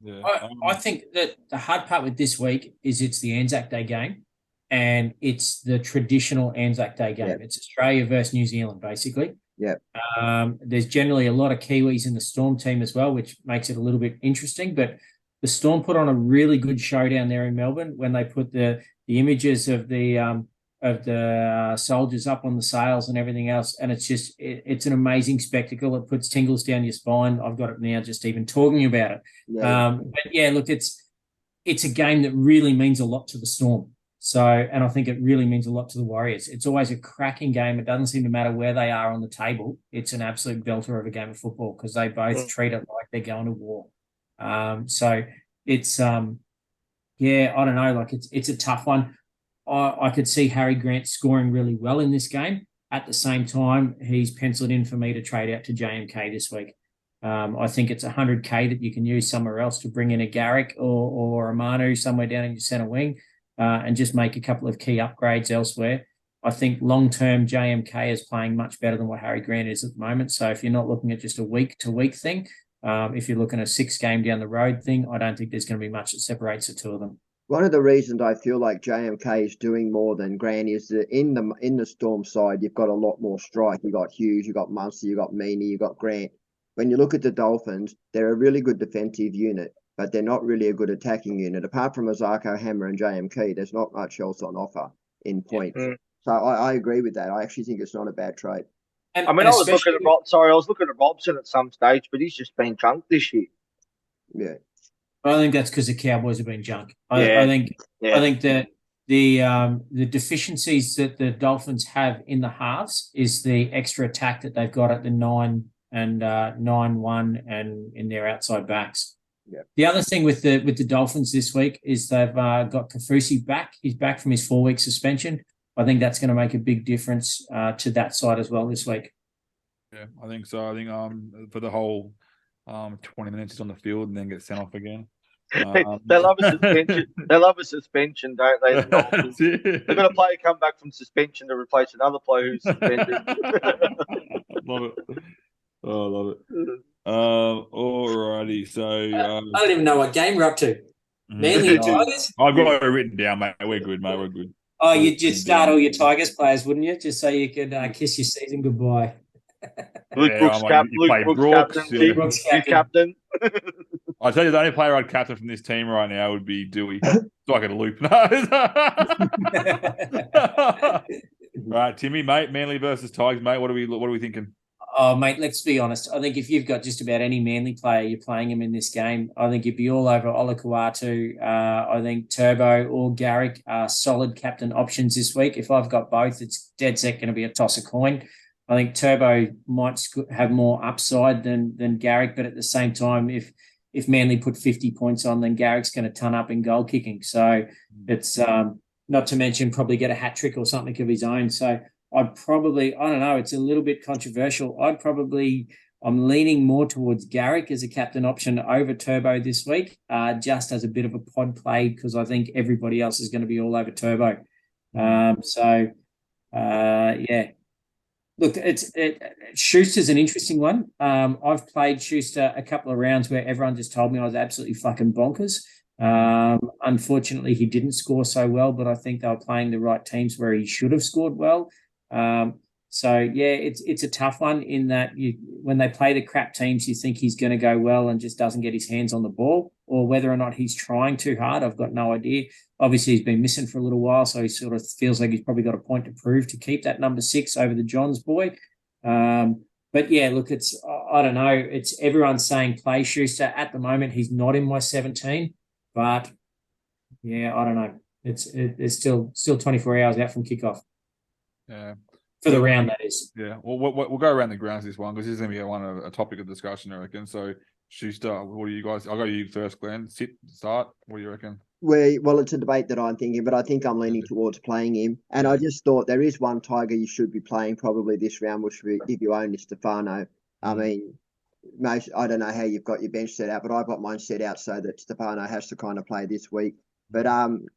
[SPEAKER 3] Yeah.
[SPEAKER 6] I think that the hard part with this week is it's the Anzac Day game, and it's the traditional Anzac Day game.
[SPEAKER 4] Yeah.
[SPEAKER 6] It's Australia versus New Zealand, basically.
[SPEAKER 4] Yeah.
[SPEAKER 6] There's generally a lot of Kiwis in the Storm team as well, which makes it a little bit interesting. But the Storm put on a really good show down there in Melbourne when they put the images of the soldiers up on the sails and everything else, and it's an amazing spectacle. It puts tingles down your spine. I've got it now just even talking about it.
[SPEAKER 4] Yeah.
[SPEAKER 6] But yeah, look, it's a game that really means a lot to the Storm. So, and I think it really means a lot to the Warriors. It's always a cracking game. It doesn't seem to matter where they are on the table. It's an absolute belter of a game of football because they both treat it like they're going to war. So it's yeah, I don't know. Like it's a tough one. I could see Harry Grant scoring really well in this game. At the same time, he's penciled in for me to trade out to JMK this week. I think it's 100K that you can use somewhere else to bring in a Garrick or a Manu somewhere down in your centre wing and just make a couple of key upgrades elsewhere. I think long-term JMK is playing much better than what Harry Grant is at the moment. So if you're not looking at just a week-to-week thing, if you're looking at a 6-game down the road thing, I don't think there's going to be much that separates the two of them.
[SPEAKER 4] One of the reasons I feel like JMK is doing more than Grant is that in the Storm side, you've got a lot more strike. You've got Hughes, you've got Munster, you've got Meaney, you've got Grant. When you look at the Dolphins, they're a really good defensive unit, but they're not really a good attacking unit. Apart from Azarko, Hammer and JMK, there's not much else on offer in points. So I agree with that. I actually think it's not a bad trade.
[SPEAKER 6] And,
[SPEAKER 5] I mean, I was looking at Robson at some stage, but he's just been chunked this year.
[SPEAKER 4] Yeah.
[SPEAKER 6] I think that's because the Cowboys have been junk. I think that the deficiencies that the Dolphins have in the halves is the extra attack that they've got at the 9 and 9-1 and in their outside backs.
[SPEAKER 4] Yeah.
[SPEAKER 6] The other thing with the Dolphins this week is they've got Kafusi back. He's back from his 4-week suspension. I think that's going to make a big difference to that side as well this week.
[SPEAKER 3] Yeah, I think so. I think for the whole 20 minutes he's on the field and then gets sent off again.
[SPEAKER 5] They love a suspension. They love a suspension, don't they? They've got a player come back from suspension to replace another player who's suspended.
[SPEAKER 3] Love it. Oh, I love it. Alrighty. So
[SPEAKER 6] I don't even know what game we're up to. Manly and Tigers?
[SPEAKER 3] I've got it written down, mate. We're good, mate. We're good.
[SPEAKER 6] Oh, you'd just start all your Tigers players, wouldn't you? Just so you could kiss your season goodbye.
[SPEAKER 5] Luke Brooks captain. Captain.
[SPEAKER 3] I tell you, the only player I'd captain from this team right now would be Dewey. So I could loop. Right, Timmy, mate. Manly versus Tigers, mate. What are we thinking?
[SPEAKER 6] Oh, mate, let's be honest. I think if you've got just about any Manly player, you're playing him in this game. I think you'd be all over Olakau'atu. I think Turbo or Garrick are solid captain options this week. If I've got both, it's dead set going to be a toss a coin. I think Turbo might have more upside than Garrick, but at the same time, if Manly put 50 points on, then Garrick's going to ton up in goal kicking. So it's not to mention probably get a hat trick or something of his own. So I don't know, it's a little bit controversial. I'm leaning more towards Garrick as a captain option over Turbo this week, just as a bit of a pod play because I think everybody else is going to be all over Turbo. So Yeah. Look, Schuster's an interesting one. I've played Schuster a couple of rounds where everyone just told me I was absolutely fucking bonkers. Unfortunately, he didn't score so well, but I think they were playing the right teams where he should have scored well. So yeah, it's a tough one in that when they play the crap teams, you think he's going to go well and just doesn't get his hands on the ball, or whether or not he's trying too hard. I've got no idea. Obviously, he's been missing for a little while, so he sort of feels like he's probably got a point to prove to keep that number 6 over the Johns boy. But yeah, look, I don't know. It's everyone's saying play Schuster. At the moment, he's not in my 17, but yeah, I don't know. It's still 24 hours out from kickoff.
[SPEAKER 3] Yeah.
[SPEAKER 6] For the round, that is.
[SPEAKER 3] Yeah, well, we'll go around the grounds this one because this is going to be a topic of discussion, I reckon. So, Schuster, what do you guys? I'll go to you first, Glenn. Start. What do you reckon?
[SPEAKER 4] Well, it's a debate that I'm thinking, but I think I'm leaning towards playing him. And I just thought there is one Tiger you should be playing probably this round, which would be if you own Stefano. I mean, I don't know how you've got your bench set out, but I've got mine set out so that Stefano has to kind of play this week. But I'm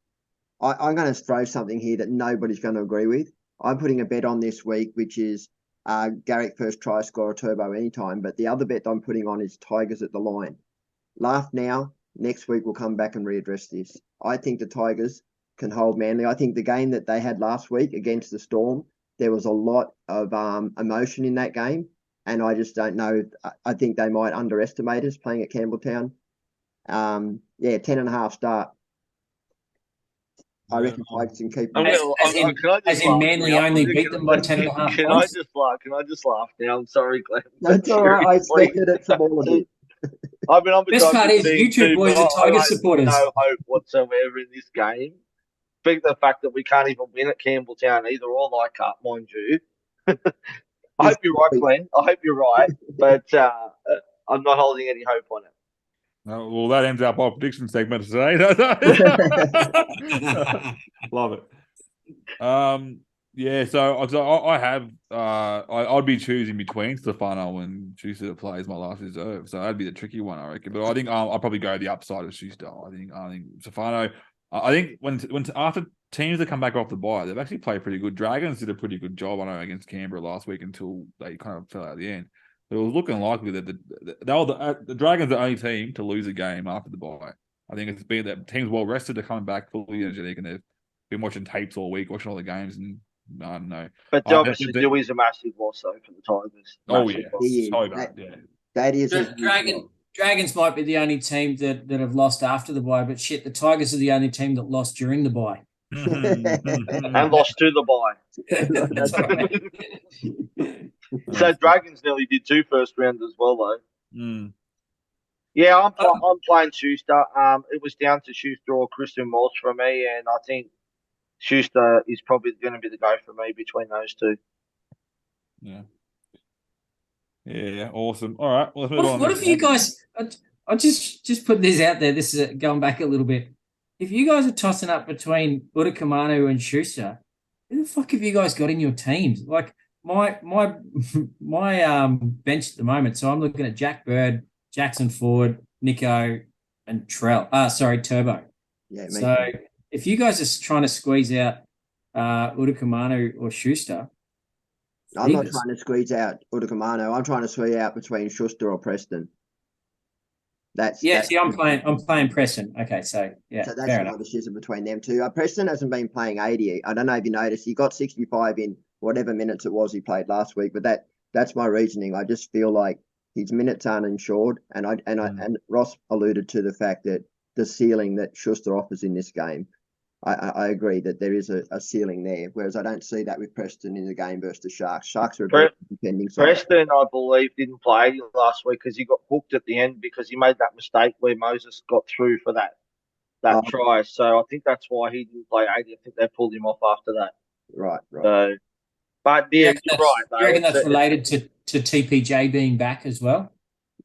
[SPEAKER 4] going to throw something here that nobody's going to agree with. I'm putting a bet on this week, which is Garrick first try score a turbo anytime. But the other bet I'm putting on is Tigers at the line. Laugh now. Next week we'll come back and readdress this. I think the Tigers can hold Manly. I think the game that they had last week against the Storm, there was a lot of emotion in that game. And I just don't know. I think they might underestimate us playing at Campbelltown. 10.5 start. I reckon Tigers can keep.
[SPEAKER 6] As in Manly only beat them by 10.5
[SPEAKER 5] Can
[SPEAKER 6] points.
[SPEAKER 5] Can I just laugh now? I'm sorry, Glenn.
[SPEAKER 4] That's all right. I expected it from all of you.
[SPEAKER 5] I'm
[SPEAKER 6] Best part is you two boys are Tigers supporters.
[SPEAKER 5] No hope whatsoever in this game. Speak the fact that we can't even win at Campbelltown either, or like up, mind you. I hope you're right, Glenn. I hope you're right, but I'm not holding any hope on it.
[SPEAKER 3] Well, that ends our prediction segment today. Love it. Yeah, so I have I'd be choosing between Stefano and Schuster to play as my last reserve. So that'd be the tricky one, I reckon. But I think I'll probably go the upside of Schuster. I think Stefano. I think when after teams that come back off the bye, they've actually played pretty good. Dragons did a pretty good job, I know, against Canberra last week until they kind of fell out at the end. But it was looking likely that the Dragons are the only team to lose a game after the bye. I think it's been that teams well rested, they're coming back fully energetic, and they've been watching tapes all week, watching all the games, and I don't know.
[SPEAKER 5] But obviously, Dewey's a massive loss though for the Tigers.
[SPEAKER 3] Oh yeah, so bad. Yeah,
[SPEAKER 4] that is.
[SPEAKER 6] Dragons might be the only team that have lost after the bye, but shit, the Tigers are the only team that lost during the bye.
[SPEAKER 5] And lost to the bye.
[SPEAKER 6] That's right.
[SPEAKER 5] So Dragons nearly did 2 first rounds as well, though.
[SPEAKER 3] Mm.
[SPEAKER 5] Yeah, I'm playing Schuster. It was down to Schuster or Christian Walsh for me, and I think Schuster is probably going to be the go for me between those two.
[SPEAKER 3] Yeah. Yeah, awesome. All right, well, let's move on.
[SPEAKER 6] What if you guys? I just put this out there. This is going back a little bit. If you guys are tossing up between Udakamanu and Schuster, who the fuck have you guys got in your teams? Like my bench at the moment. So I'm looking at Jack Bird, Jackson Ford, Nico, and Turbo.
[SPEAKER 4] Yeah.
[SPEAKER 6] So if you guys are trying to squeeze out Udakamanu or Schuster,
[SPEAKER 4] I'm not trying to squeeze out Udakamanu. I'm trying to squeeze out between Schuster or Preston.
[SPEAKER 6] I'm playing Preston. Okay, so
[SPEAKER 4] that's another decision between them two. Preston hasn't been playing 80. I don't know if you noticed. He got 65 in whatever minutes it was he played last week. But that's my reasoning. I just feel like his minutes aren't insured, and Ross alluded to the fact that the ceiling that Schuster offers in this game. I agree that there is a ceiling there, whereas I don't see that with Preston in the game versus the Sharks. Sharks are a bit defending side.
[SPEAKER 5] Preston, I believe, didn't play last week because he got hooked at the end because he made that mistake where Moses got through for that try. So I think that's why he didn't play 80. I think they pulled him off after that.
[SPEAKER 4] Right.
[SPEAKER 5] So, but yeah, you're right.
[SPEAKER 6] Do you reckon that's related to TPJ being back as well?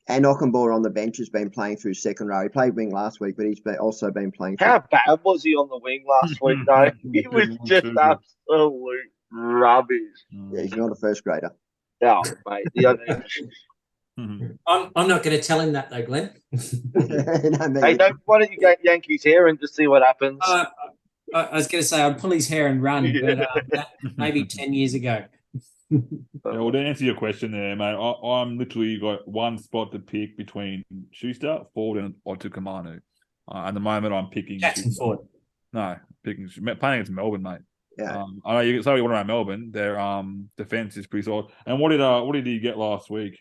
[SPEAKER 4] And Ockenbaugh on the bench has been playing through second row. He played wing last week, but he's also been playing.
[SPEAKER 5] How bad was he on the wing last week, though? He was just absolute rubbish.
[SPEAKER 4] Yeah, he's not a first grader.
[SPEAKER 5] Oh, mate.
[SPEAKER 6] I'm not going to tell him that, though, Glenn.
[SPEAKER 5] Why don't you get Yankees here and just see what happens?
[SPEAKER 6] I was going to say I'd pull his hair and run, but that, maybe 10 years ago.
[SPEAKER 3] Yeah, well, to answer your question there, mate, I'm literally got one spot to pick between Schuster, Ford, and Otukamanu. At the moment, I'm picking
[SPEAKER 6] Jackson
[SPEAKER 3] Schuster.
[SPEAKER 6] Ford.
[SPEAKER 3] No, playing against Melbourne, mate.
[SPEAKER 4] Yeah.
[SPEAKER 3] I know you say what about Melbourne. Their defense is pretty solid. And what did he get last week?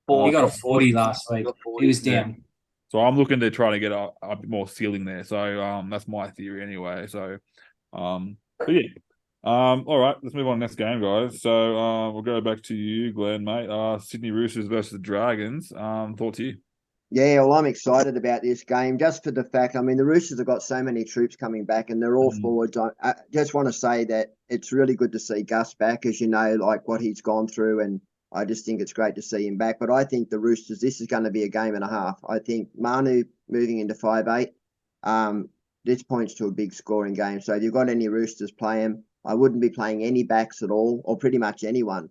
[SPEAKER 6] He got a 40 last week. He was down.
[SPEAKER 3] So I'm looking to try to get a bit more ceiling there. So that's my theory anyway. So but yeah. All right, let's move on to the next game, guys. So we'll go back to you, Glenn, mate. Sydney Roosters versus the Dragons. Thoughts here?
[SPEAKER 4] Yeah, well, I'm excited about this game just for the fact, I mean, the Roosters have got so many troops coming back and they're all forwards. I just want to say that it's really good to see Gus back, as you know, like what he's gone through. And I just think it's great to see him back. But I think the Roosters, this is going to be a game and a half. I think Manu moving into 5'8", this points to a big scoring game. So if you've got any Roosters, play them. I wouldn't be playing any backs at all, or pretty much anyone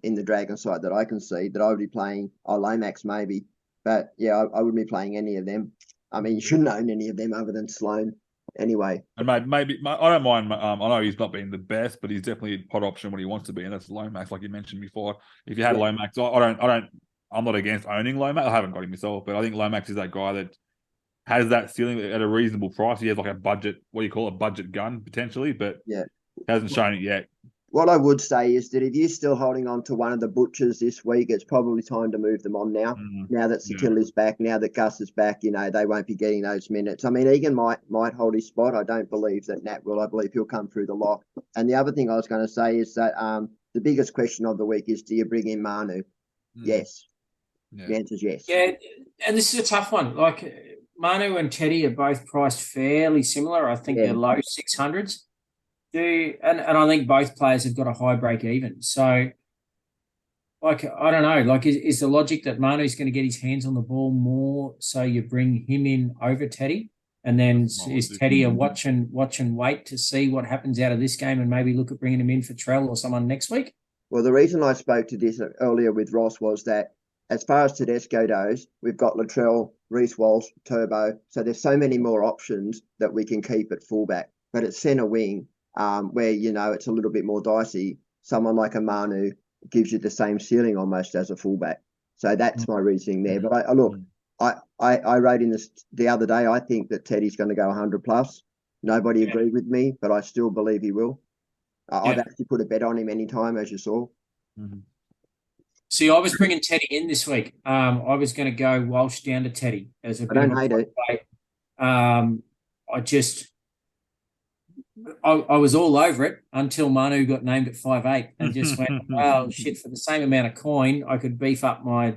[SPEAKER 4] in the Dragon side that I can see. That I would be playing Lomax maybe. But yeah, I wouldn't be playing any of them. I mean, you shouldn't own any of them other than Sloan. Anyway,
[SPEAKER 3] and maybe I don't mind. I know he's not been the best, but he's definitely a pot option when he wants to be, and that's Lomax, like you mentioned before. If you had Lomax, I'm not against owning Lomax. I haven't got him myself, but I think Lomax is that guy that has that ceiling at a reasonable price. He has like a budget, what do you call it, a budget gun potentially, but hasn't shown it yet.
[SPEAKER 4] What I would say is that if you're still holding on to one of the butchers this week, it's probably time to move them on now. Now that Sakil is back, now that Gus is back, you know, they won't be getting those minutes. I mean, Egan might hold his spot. I don't believe that Nat will. I believe he'll come through the lock. And the other thing I was going to say is that the biggest question of the week is, do you bring in Manu? Yes. Yeah. The answer is yes.
[SPEAKER 6] Yeah, and this is a tough one. Like Manu and Teddy are both priced fairly similar. I think they're low 600s. And I think both players have got a high break even. So, like, I don't know. Like, is the logic that Manu's going to get his hands on the ball more, so you bring him in over Teddy, and then is Teddy a watch and wait to see what happens out of this game, and maybe look at bringing him in for Trell or someone next week?
[SPEAKER 4] Well, the reason I spoke to this earlier with Ross was that as far as Tedesco goes, we've got Latrell, Reece Walsh, Turbo. So there's so many more options that we can keep at fullback, but at centre wing. Where, you know, it's a little bit more dicey, someone like a Manu gives you the same ceiling almost as a fullback. So that's my reasoning there. But I wrote in this the other day, I think that Teddy's going to go 100 plus. Nobody agreed with me, but I still believe he will. I've actually put a bet on him anytime, as you saw.
[SPEAKER 6] See, I was bringing Teddy in this week. I was going to go Walsh down to Teddy as a bit
[SPEAKER 4] I
[SPEAKER 6] of
[SPEAKER 4] don't
[SPEAKER 6] a
[SPEAKER 4] hate it.
[SPEAKER 6] I was all over it until Manu got named at 5'8" and just went, oh shit, for the same amount of coin, I could beef up my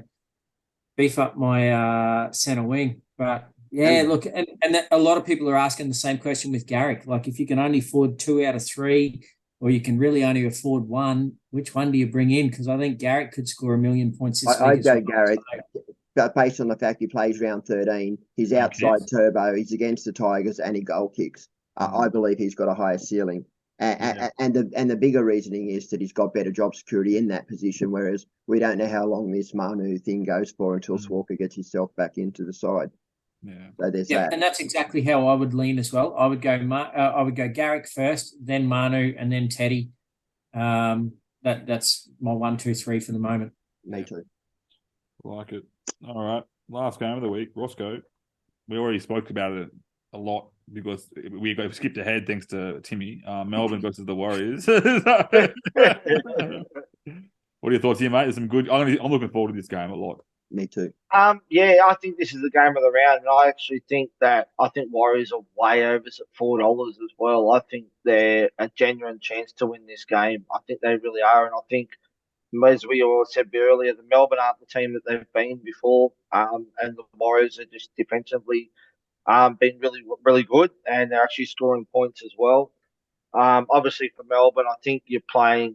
[SPEAKER 6] centre wing. But yeah, look, and a lot of people are asking the same question with Garrick. Like, if you can only afford 2 out of 3, or you can really only afford 1, which one do you bring in? Because I think Garrick could score 1 million points this week.
[SPEAKER 4] I'd go Garrick. But based on the fact he plays round 13, he's outside Turbo, he's against the Tigers, and he goal kicks. I believe he's got a higher ceiling. And the bigger reasoning is that he's got better job security in that position, whereas we don't know how long this Manu thing goes for until Swalker gets himself back into the side.
[SPEAKER 3] Yeah.
[SPEAKER 4] So there's that.
[SPEAKER 6] And that's exactly how I would lean as well. I would go Garrick first, then Manu, and then Teddy. That's my 1, 2, 3 for the moment.
[SPEAKER 4] Me too.
[SPEAKER 3] Like it. All right. Last game of the week, Roscoe. We already spoke about it a lot because we skipped ahead thanks to Timmy. Melbourne versus the Warriors. What are your thoughts here, mate? There's some good. I'm looking forward to this game a lot.
[SPEAKER 4] Me too.
[SPEAKER 5] Yeah, I think this is the game of the round, and I actually think Warriors are way over at $4 as well. I think they're a genuine chance to win this game. I think they really are, and I think, as we all said earlier, the Melbourne aren't the team that they've been before, and the Warriors are just defensively been really, really good, and they're actually scoring points as well. Obviously for Melbourne, I think you're playing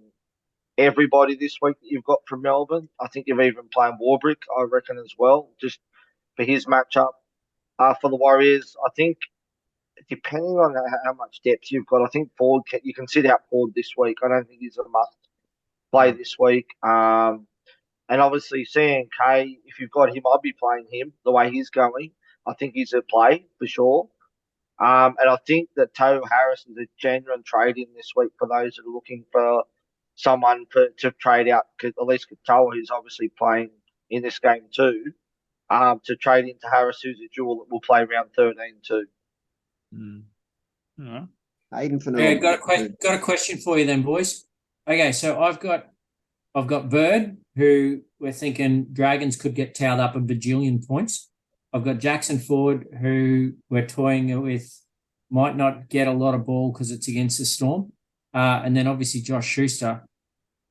[SPEAKER 5] everybody this week that you've got from Melbourne. I think you're even playing Warbrick, I reckon, as well, just for his matchup. For the Warriors, I think, depending on how much depth you've got, I think Ford you can sit out Ford this week. I don't think he's a must play this week. And obviously CNK, if you've got him, I'd be playing him the way he's going. I think he's a play for sure. And I think that Total Harris is a genuine trade in this week for those that are looking for someone to trade out, at least Katoa, who's obviously playing in this game too, to trade into Harris, who's a dual that will play round 13 too.
[SPEAKER 3] Yeah.
[SPEAKER 4] Aiden for
[SPEAKER 6] Yeah, got a question for you then, boys. Okay, so I've got Bird, who we're thinking Dragons could get towed up a bajillion points. I've got Jackson Ford, who we're toying with, might not get a lot of ball because it's against the Storm. And then obviously Josh Schuster.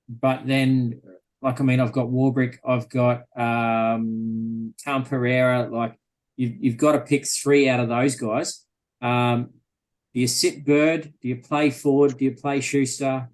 [SPEAKER 6] But then, I've got Warbrick, I've got Tom Pereira. Like, you've got to pick three out of those guys. Do you sit Bird? Do you play Ford? Do you play Schuster?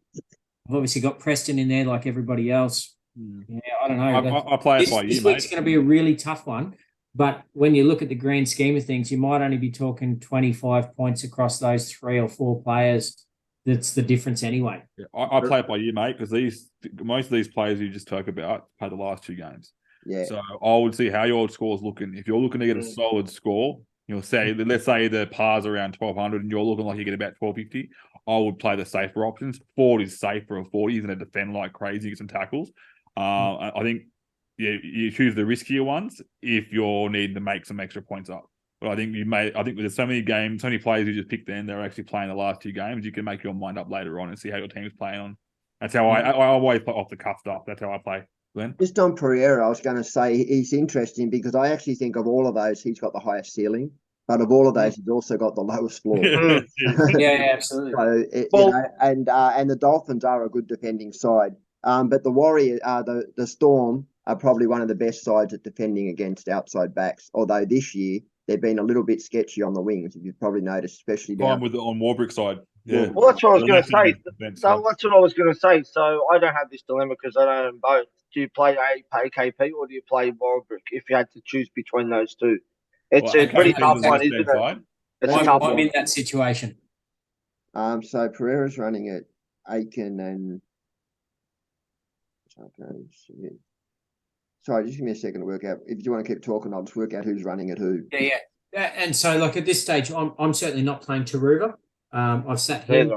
[SPEAKER 6] I've obviously got Preston in there like everybody else. Yeah, I don't know.
[SPEAKER 3] I play it by you,
[SPEAKER 6] this week's going to be a really tough one. But when you look at the grand scheme of things, you might only be talking 25 points across those 3 or 4 players. That's the difference anyway.
[SPEAKER 3] Yeah, I play it by you, mate, because most of these players you just talk about played the last 2 games.
[SPEAKER 4] Yeah.
[SPEAKER 3] So I would see how your score's looking. If you're looking to get a solid score, you'll say, let's say the par's around 1,200 and you're looking like you get about 1,250, I would play the safer options. Ford is safer of 40. He's going to defend like crazy, get some tackles. I think you choose the riskier ones if you're needing to make some extra points up. But I think there's so many games, so many players who just pick then they're actually playing the last 2 games. You can make your mind up later on and see how your team's playing on. That's how I always play off the cuff stuff. That's how I play. Glenn?
[SPEAKER 4] Just on Pereira, I was going to say he's interesting because I actually think of all of those, he's got the highest ceiling. But of all of those, he's also got the lowest floor.
[SPEAKER 6] Yeah, absolutely.
[SPEAKER 4] So, and the Dolphins are a good defending side. But the Warriors, the Storm are probably one of the best sides at defending against outside backs. Although this year they've been a little bit sketchy on the wings, if you've probably noticed, especially down
[SPEAKER 3] on Warbrick's side. Yeah.
[SPEAKER 5] Well, that's what I was going to say. That's what I was going to say. So I don't have this dilemma because I don't own both. Do you play AKP or do you play Warbrick? If you had to choose between those two, it's a pretty tough one, isn't it? It's a tough one.
[SPEAKER 6] I'm in that situation.
[SPEAKER 4] So Pereira's running at Aiken and sorry, just give me a second to work out. If you want to keep talking, I'll just work out who's running at who.
[SPEAKER 6] Yeah. And so, like, at this stage, I'm certainly not playing Taruva. I've sat here.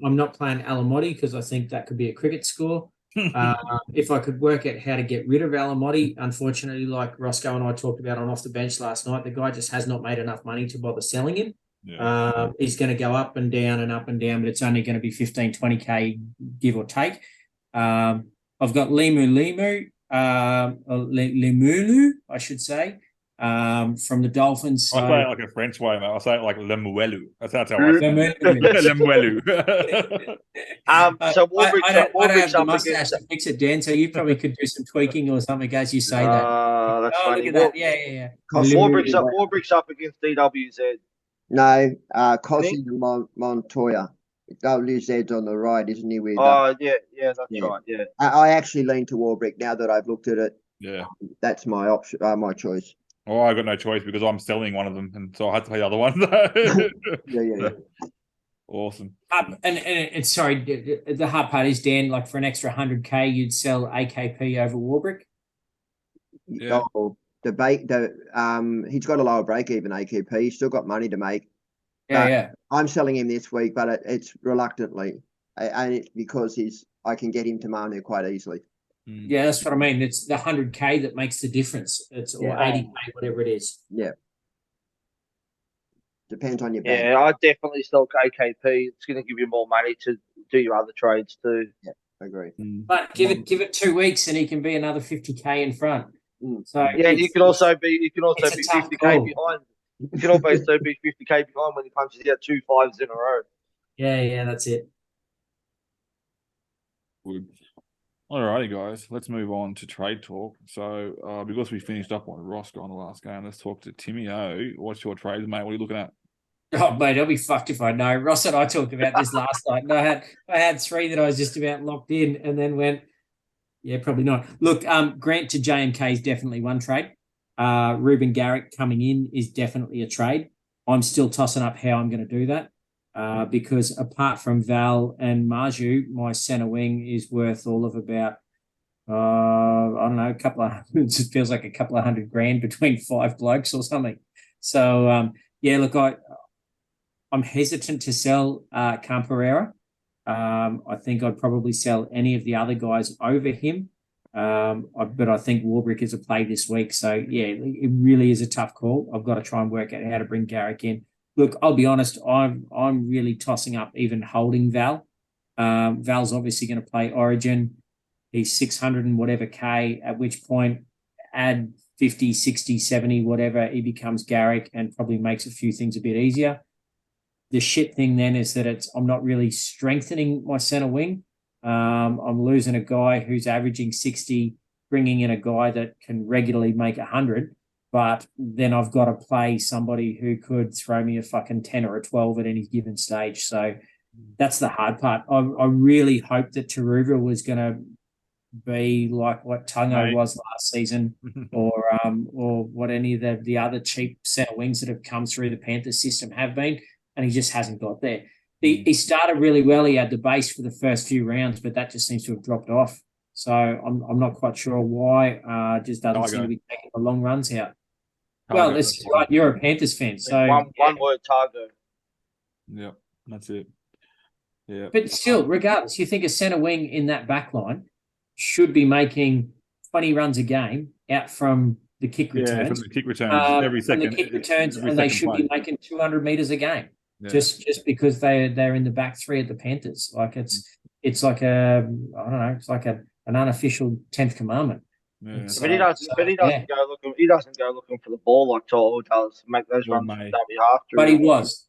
[SPEAKER 6] I'm not playing Alamotti because I think that could be a cricket score. If I could work out how to get rid of Alamotti, unfortunately, like Roscoe and I talked about on Off the Bench last night, the guy just has not made enough money to bother selling him. Yeah. He's going to go up and down, but it's only going to be 15, 20K, give or take. I've got Lemulu, I should say, from the Dolphins.
[SPEAKER 3] I say it like a French way, mate. I say it like Lemuelu. That's how I say it. Lemuelu.
[SPEAKER 5] So
[SPEAKER 6] I don't have the mustache to fix it, Dan, so you probably could do some tweaking or something as you say that.
[SPEAKER 5] That's funny.
[SPEAKER 6] Look at that. Yeah.
[SPEAKER 5] Warbrick's up against DWZ.
[SPEAKER 4] No, Cosy Montoya. WZ's on the right, isn't he? With,
[SPEAKER 5] yeah, that's right. Yeah,
[SPEAKER 4] I actually lean to Warbrick now that I've looked at it.
[SPEAKER 3] Yeah,
[SPEAKER 4] that's my option. My choice.
[SPEAKER 3] Oh, I got no choice because I'm selling one of them, and so I had to play the other one.
[SPEAKER 4] yeah.
[SPEAKER 3] Awesome.
[SPEAKER 6] And sorry, the hard part is, Dan, like for an extra 100K, you'd sell AKP over Warbrick.
[SPEAKER 4] Yeah. Oh, he's got a lower break even AKP. He's still got money to make.
[SPEAKER 6] Yeah.
[SPEAKER 4] I'm selling him this week, but it's reluctantly, and it's because I can get him to Manu quite easily.
[SPEAKER 6] Yeah, that's what I mean. It's the 100K that makes the difference. Or 80K, whatever it is.
[SPEAKER 4] Yeah. Depends on your bank.
[SPEAKER 5] Yeah, I definitely sell AKP. It's going to give you more money to do your other trades too.
[SPEAKER 4] Yeah, I agree.
[SPEAKER 6] But give it 2 weeks and he can be another 50K in front. So
[SPEAKER 5] yeah, you can also be 50K behind. You can also be 50K behind when he punches out 2 5s in a row.
[SPEAKER 6] Yeah, that's it.
[SPEAKER 3] Good. Alrighty, guys. Let's move on to trade talk. So, because we finished up on Roscoe on the last game, let's talk to Timmy O. What's your trades, mate? What are you looking at?
[SPEAKER 6] Oh, mate, I'll be fucked if I know. Ross and I talked about this last night. And I had 3 that I was just about locked in, and then went, yeah, probably not. Look, Grant to JMK is definitely one trade. Ruben Garrick coming in is definitely a trade. I'm still tossing up how I'm going to do that because apart from Val and Marju, my centre wing is worth all of about, I don't know, it feels like a couple of $100,000 between 5 blokes or something. So, yeah, look, I'm hesitant to sell Cam Pereira. I think I'd probably sell any of the other guys over him. But I think Warbrick is a play this week. So, yeah, it really is a tough call. I've got to try and work out how to bring Garrick in. Look, I'll be honest, I'm really tossing up even holding Val. Val's obviously going to play Origin. He's 600 and whatever K, at which point add 50, 60, 70, whatever, he becomes Garrick and probably makes a few things a bit easier. The shit thing then is that I'm not really strengthening my centre wing. I'm losing a guy who's averaging 60, bringing in a guy that can regularly make 100, but then I've got to play somebody who could throw me a fucking 10 or a 12 at any given stage. So that's the hard part. I really hope that Taruva was going to be like what Tungo was last season, or what any of the other cheap centre wings that have come through the Panthers system have been, and he just hasn't got there. He started really well. He had the base for the first few rounds, but that just seems to have dropped off. So I'm not quite sure why. Just doesn't seem to be taking the long runs out. Well, this is right. You're a Panthers fan, so
[SPEAKER 5] one word, Targo.
[SPEAKER 3] Yeah, that's it. Yeah,
[SPEAKER 6] but still, regardless, you think a centre wing in that back line should be making 20 runs a game out from the kick returns.
[SPEAKER 3] Yeah, from the kick returns every second.
[SPEAKER 6] The kick returns, and they should be making 200 metres a game.
[SPEAKER 3] Yeah.
[SPEAKER 6] Just because they're in the back three at the Panthers. Like it's like an unofficial 10th commandment.
[SPEAKER 3] Yeah.
[SPEAKER 5] But he doesn't go looking. He doesn't go looking for the ball like To'o does. Make those runs that we have to.
[SPEAKER 6] But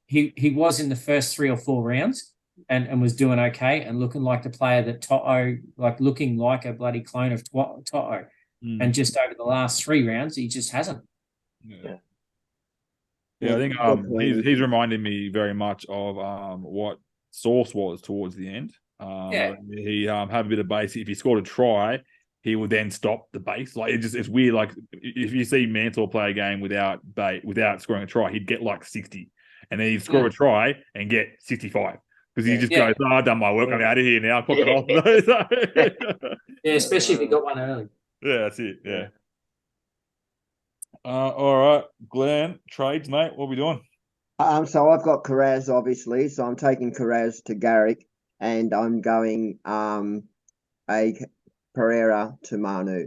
[SPEAKER 6] he was in the first 3 or 4 rounds and was doing okay and looking like the player that To'o, like looking like a bloody clone of To'o. And just over the last 3 rounds, he just hasn't.
[SPEAKER 3] Yeah. Yeah, I think he's reminding me very much of what Sauce was towards the end. He had a bit of base. If he scored a try, he would then stop the base. Like it's weird. Like if you see Mantle play a game without scoring a try, he'd get like 60, and then he'd score a try and get 65 because he just goes, "Oh, I've done my work. I'm out of here now. Clock it off."
[SPEAKER 6] Yeah, especially if he got one early.
[SPEAKER 3] Yeah, that's it. Yeah. All right, Glenn, trades, mate. What are we doing?
[SPEAKER 4] So I've got Carraz, obviously. So I'm taking Carraz to Garrick, and I'm going a Pereira to Manu.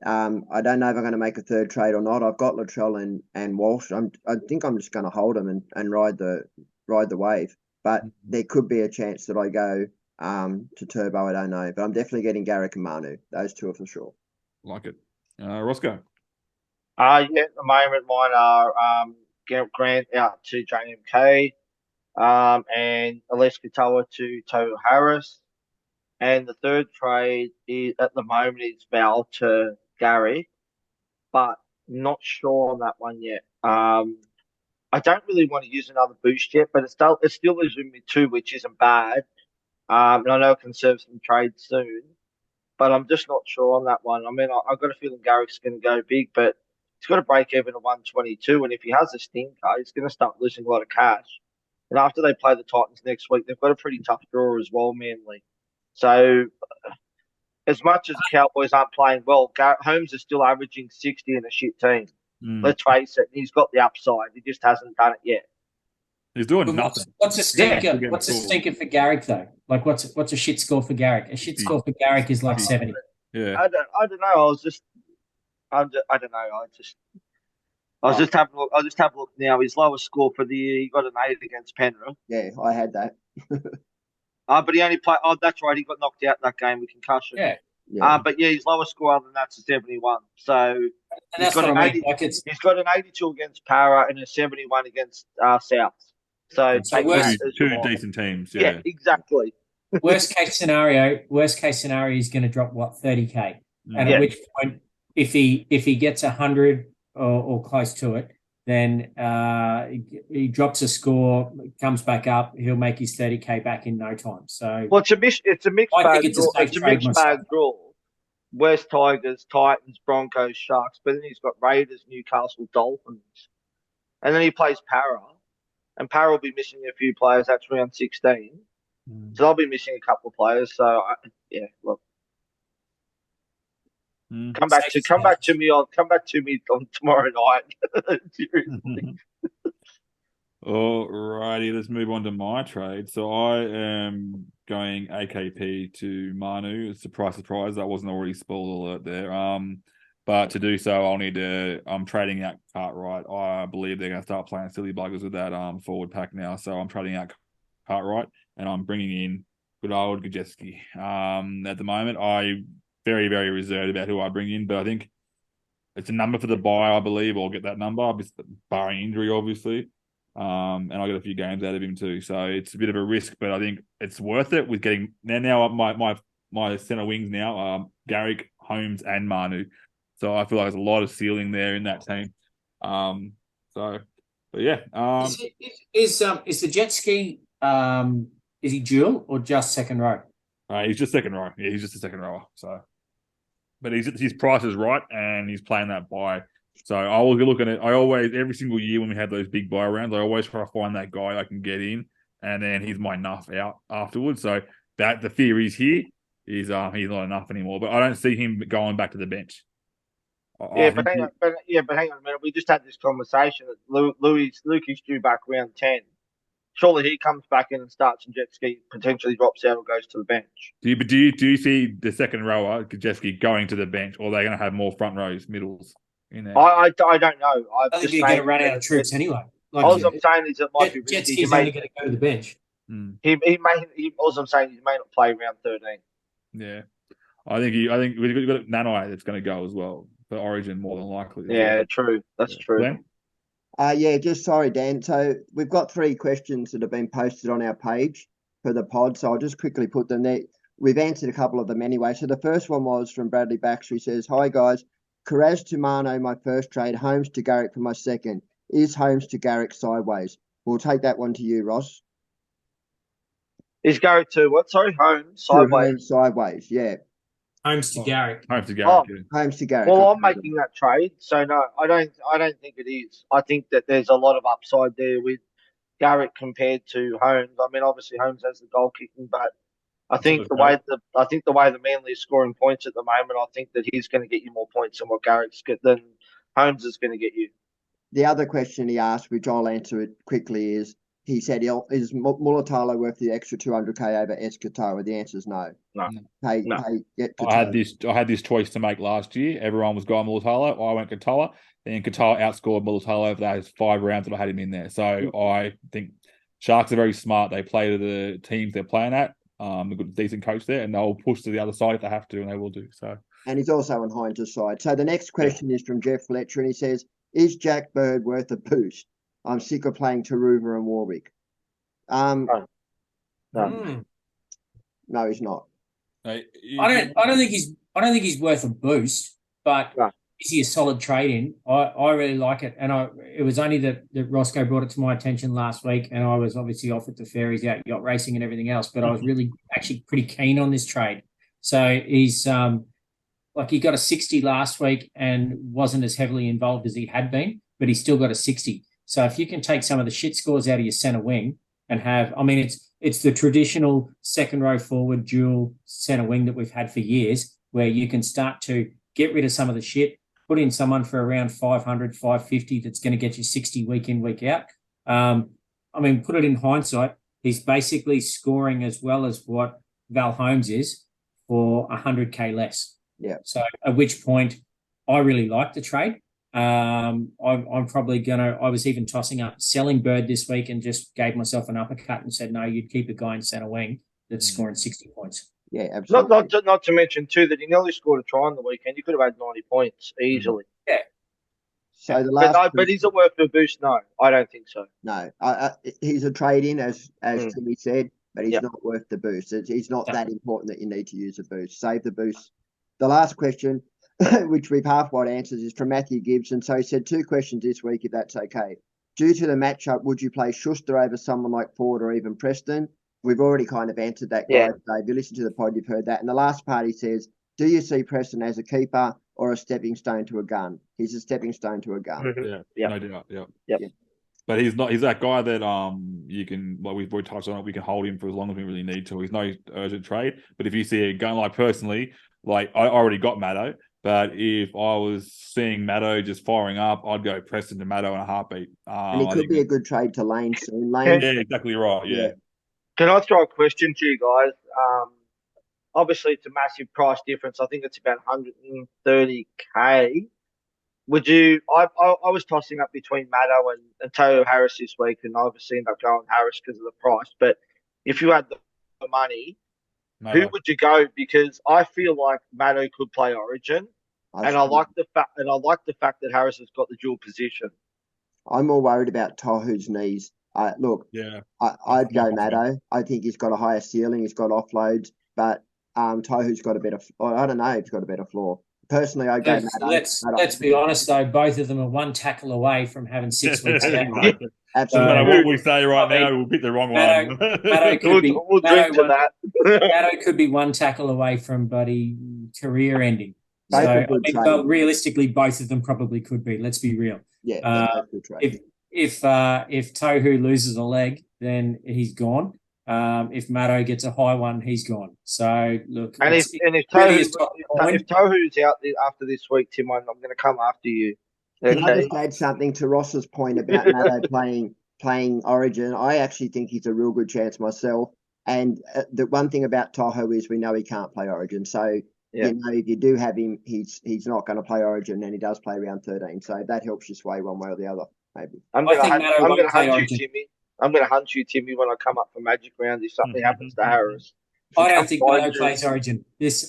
[SPEAKER 4] I don't know if I'm going to make a third trade or not. I've got Latrell and Walsh. I think I'm just going to hold them and ride the wave. But there could be a chance that I go to Turbo. I don't know, but I'm definitely getting Garrick and Manu. Those two are for sure.
[SPEAKER 3] Like it, Roscoe.
[SPEAKER 5] At the moment, mine are Grant out to JMK, and Elise Katoa to Tohu Harris. And the third trade is at the moment is Val to Gary, but not sure on that one yet. I don't really want to use another boost yet, but it still leaves me 2, which isn't bad. And I know I can serve some trades soon, but I'm just not sure on that one. I mean, I've got a feeling Garrick's going to go big, but he's got to break even at 122, and if he has a stinker, he's going to start losing a lot of cash. And after they play the Titans next week, they've got a pretty tough draw as well, Manly. So as much as the Cowboys aren't playing well, Holmes is still averaging 60 in a shit team. Let's face it, he's got the upside. He just hasn't done it yet.
[SPEAKER 3] He's doing nothing.
[SPEAKER 6] What's a stinker? What's a stinker for Garrick though? Like what's a shit score for Garrick? A shit score for Garrick is like 70.
[SPEAKER 3] Yeah.
[SPEAKER 5] I don't know. I was just having a look. I'll just have a look now. His lowest score for the year, he got an 8 against Penrith.
[SPEAKER 4] Yeah, I had that.
[SPEAKER 5] But he only played. Oh, that's right. He got knocked out that game with concussion.
[SPEAKER 4] Yeah.
[SPEAKER 5] But his lowest score other than that's a 71. So he's got an 80. He's got an 82 against Para and a 71 against South. So
[SPEAKER 3] two decent teams. Yeah,
[SPEAKER 5] exactly.
[SPEAKER 6] Worst case scenario, he's going to drop what 30K, and at which point, if he gets 100 or close to it, then he drops a score, comes back up, he'll make his 30K back in no time. So
[SPEAKER 5] it's a mixed bag. It's a mixed bag draw. West Tigers, Titans, Broncos, Sharks, but then he's got Raiders, Newcastle, Dolphins, and then he plays Para, and Para will be missing a few players. That's round 16, so they'll be missing a couple of players. So look. Come back to me on tomorrow night. Seriously.
[SPEAKER 3] Alrighty, let's move on to my trade. So I am going AKP to Manu. Surprise, surprise, that wasn't already spoiler alert there. But to do so, I'm trading out Cartwright. I believe they're going to start playing silly buggers with that forward pack now. So I'm trading out Cartwright and I'm bringing in good old Gajeski. At the moment, I very, very reserved about who I bring in, but I think it's a number for the buy, I believe. I'll get that number, barring injury, obviously. And I got a few games out of him too. So it's a bit of a risk, but I think it's worth it with getting now my centre wings now, Garrick, Holmes, and Manu. So I feel like there's a lot of ceiling there in that team. But yeah.
[SPEAKER 6] Is the jet ski is he dual or just second row?
[SPEAKER 3] He's just second row. Yeah, he's just a second rower. So, but his price is right, and he's playing that buy. So I was looking at. I always every single year when we had those big buy rounds, I always try to find that guy I can get in, and then he's my nuff out afterwards. So that the fear is here is he's not enough anymore. But I don't see him going back to the bench.
[SPEAKER 5] But hang on a minute. We just had this conversation that Lukey's due back round 10. Surely he comes back in and starts and jet ski potentially drops out or goes to the bench.
[SPEAKER 3] Do you see the second rower Gajeski going to the bench, or are they going to have more front rows, middles in there?
[SPEAKER 5] I don't know.
[SPEAKER 6] I think you're going to run out of troops anyway.
[SPEAKER 5] Like all I'm saying is it might be risky.
[SPEAKER 6] Jet ski's only going to go to the bench.
[SPEAKER 5] All I'm saying is he may not play round 13.
[SPEAKER 3] Yeah, I think we've got Nanai that's going to go as well for Origin more than likely.
[SPEAKER 5] Yeah, true. That's true.
[SPEAKER 3] Glenn?
[SPEAKER 4] Just sorry, Dan. So we've got 3 questions that have been posted on our page for the pod. So I'll just quickly put them there. We've answered a couple of them anyway. So the first one was from Bradley Baxter. He says, "Hi guys, Carraz to Mano, my first trade. Holmes to Garrick for my second. Is Holmes to Garrick sideways?" We'll take that one to you, Ross.
[SPEAKER 5] Is Garrick to what? Sorry, Holmes sideways.
[SPEAKER 4] Sideways, yeah.
[SPEAKER 6] Holmes to Garrick.
[SPEAKER 3] Holmes to Garrick.
[SPEAKER 4] Holmes to Garrick.
[SPEAKER 5] Well, I'm making that trade, so no, I don't think it is. I think that there's a lot of upside there with Garrick compared to Holmes. I mean, obviously Holmes has the goal kicking, but I think the way the Manly is scoring points at the moment, I think that he's going to get you more points than what than Holmes is going to get you.
[SPEAKER 4] The other question he asked, which I'll answer it quickly, is he said, "Is Mulatalo worth the extra 200k over Eskatoa?" The answer is no.
[SPEAKER 5] No.
[SPEAKER 4] I
[SPEAKER 3] had this choice to make last year. Everyone was going Mulatalo. I went Katoa. Then Katoa outscored Mulatalo for those 5 rounds that I had him in there. So I think Sharks are very smart. They play to the teams they're playing at. They've got a decent coach there, and they'll push to the other side if they have to, and they will do so.
[SPEAKER 4] And he's also on Hines' side. So the next question is from Jeff Fletcher, and he says, "Is Jack Bird worth a boost? I'm sick of playing Taruva and Warwick." No, he's not.
[SPEAKER 6] I don't think he's worth a boost, but is he a solid trade in? I really like it, and it was only that Roscoe brought it to my attention last week, and I was obviously off at the ferries out yacht racing and everything else, but I was really actually pretty keen on this trade. So he's he got a 60 last week and wasn't as heavily involved as he had been, but he still got a 60. So if you can take some of the shit scores out of your centre wing and it's the traditional second row forward dual centre wing that we've had for years, where you can start to get rid of some of the shit, put in someone for around 500, 550 that's going to get you 60 week in, week out. Put it in hindsight, he's basically scoring as well as what Val Holmes is for 100k less.
[SPEAKER 4] Yeah.
[SPEAKER 6] So at which point I really like the trade. I'm probably I was even tossing up selling Bird this week and just gave myself an uppercut and said, no, you'd keep a guy in centre wing that's scoring 60 points.
[SPEAKER 4] Yeah, absolutely.
[SPEAKER 5] Not to mention too that he nearly scored a try on the weekend. You could have had 90 points easily.
[SPEAKER 6] Yeah.
[SPEAKER 4] So the last,
[SPEAKER 5] but is it worth a boost? No, I don't think so.
[SPEAKER 4] No, he's a trade in as Timmy said, but he's not worth the boost. He's not that important that you need to use a boost. Save the boost. The last question, which we've half-wide answers, is from Matthew Gibson. So he said 2 questions this week, if that's okay. Due to the matchup, would you play Schuster over someone like Ford or even Preston? We've already kind of answered that, guys. So if you listen to the pod, you've heard that. And the last part, he says, do you see Preston as a keeper or a stepping stone to a gun? He's a stepping stone to a gun.
[SPEAKER 5] Mm-hmm.
[SPEAKER 3] No doubt. Yep. But he's not. He's that guy that you can. Like we've touched on it. We can hold him for as long as we really need to. He's no urgent trade. But if you see a gun, like personally, like I already got Maddo, But if I was seeing Maddo just firing up, I'd go Preston to Maddo in a heartbeat.
[SPEAKER 4] And he
[SPEAKER 3] I
[SPEAKER 4] could
[SPEAKER 3] think
[SPEAKER 4] be a good trade to Lane soon.
[SPEAKER 5] Okay.
[SPEAKER 4] Lane,
[SPEAKER 3] yeah, exactly right. Yeah.
[SPEAKER 5] Can I throw a question to you guys? Obviously, it's a massive price difference. I think it's about 130K. Would you? I was tossing up between Maddo and Toyo Harris this week, and I obviously ended up going Harris because of the price. But if you had the money, who
[SPEAKER 3] Maddo.
[SPEAKER 5] would you go? Because I feel like Maddo could play Origin, and I like the fact that Harris has got the dual position.
[SPEAKER 4] I'm more worried about Tohu's knees. Look,
[SPEAKER 3] Yeah.
[SPEAKER 4] I'd go
[SPEAKER 3] I'm not
[SPEAKER 4] Maddo. I think he's got a higher ceiling. He's got offloads, but Tohu's got a better. I don't know if he's got a better floor. Personally, I'd go Maddo.
[SPEAKER 6] Let's be honest though, both of them are one tackle away from having 6 weeks out.
[SPEAKER 3] No matter
[SPEAKER 4] Absolutely.
[SPEAKER 3] what we say right now, we'll pick the wrong one.
[SPEAKER 6] Maddo could be
[SPEAKER 5] We'll drink to that.
[SPEAKER 6] Maddo could be one tackle away from buddy career ending.
[SPEAKER 4] Both
[SPEAKER 6] So
[SPEAKER 4] are
[SPEAKER 6] I
[SPEAKER 4] good
[SPEAKER 6] think,
[SPEAKER 4] trades.
[SPEAKER 6] well, realistically, both of them probably could be. Let's be real.
[SPEAKER 4] Yeah, they're both good trades.
[SPEAKER 6] If Tohu loses a leg, then he's gone. If Maddo gets a high one, he's gone. So look,
[SPEAKER 5] And if Tohu's out after this week, Tim, I'm going to come after you.
[SPEAKER 4] Can I
[SPEAKER 5] Okay.
[SPEAKER 4] just add something to Ross's point about Maddo playing Origin? I actually think he's a real good chance myself. And the one thing about Tohu is we know he can't play Origin. So
[SPEAKER 5] Yeah.
[SPEAKER 4] if you do have him, he's not going to play Origin, and he does play round 13. So that helps you sway one way or the other, maybe.
[SPEAKER 5] I'm
[SPEAKER 6] I
[SPEAKER 5] going
[SPEAKER 6] think Maddo won't
[SPEAKER 5] to
[SPEAKER 6] play
[SPEAKER 5] hunt you,
[SPEAKER 6] Origin.
[SPEAKER 5] Timmy. I'm going to hunt you, Timmy, when I come up for Magic Round if something happens to Harris.
[SPEAKER 6] I don't think
[SPEAKER 5] Come
[SPEAKER 6] Maddo
[SPEAKER 5] find you.
[SPEAKER 6] plays Origin.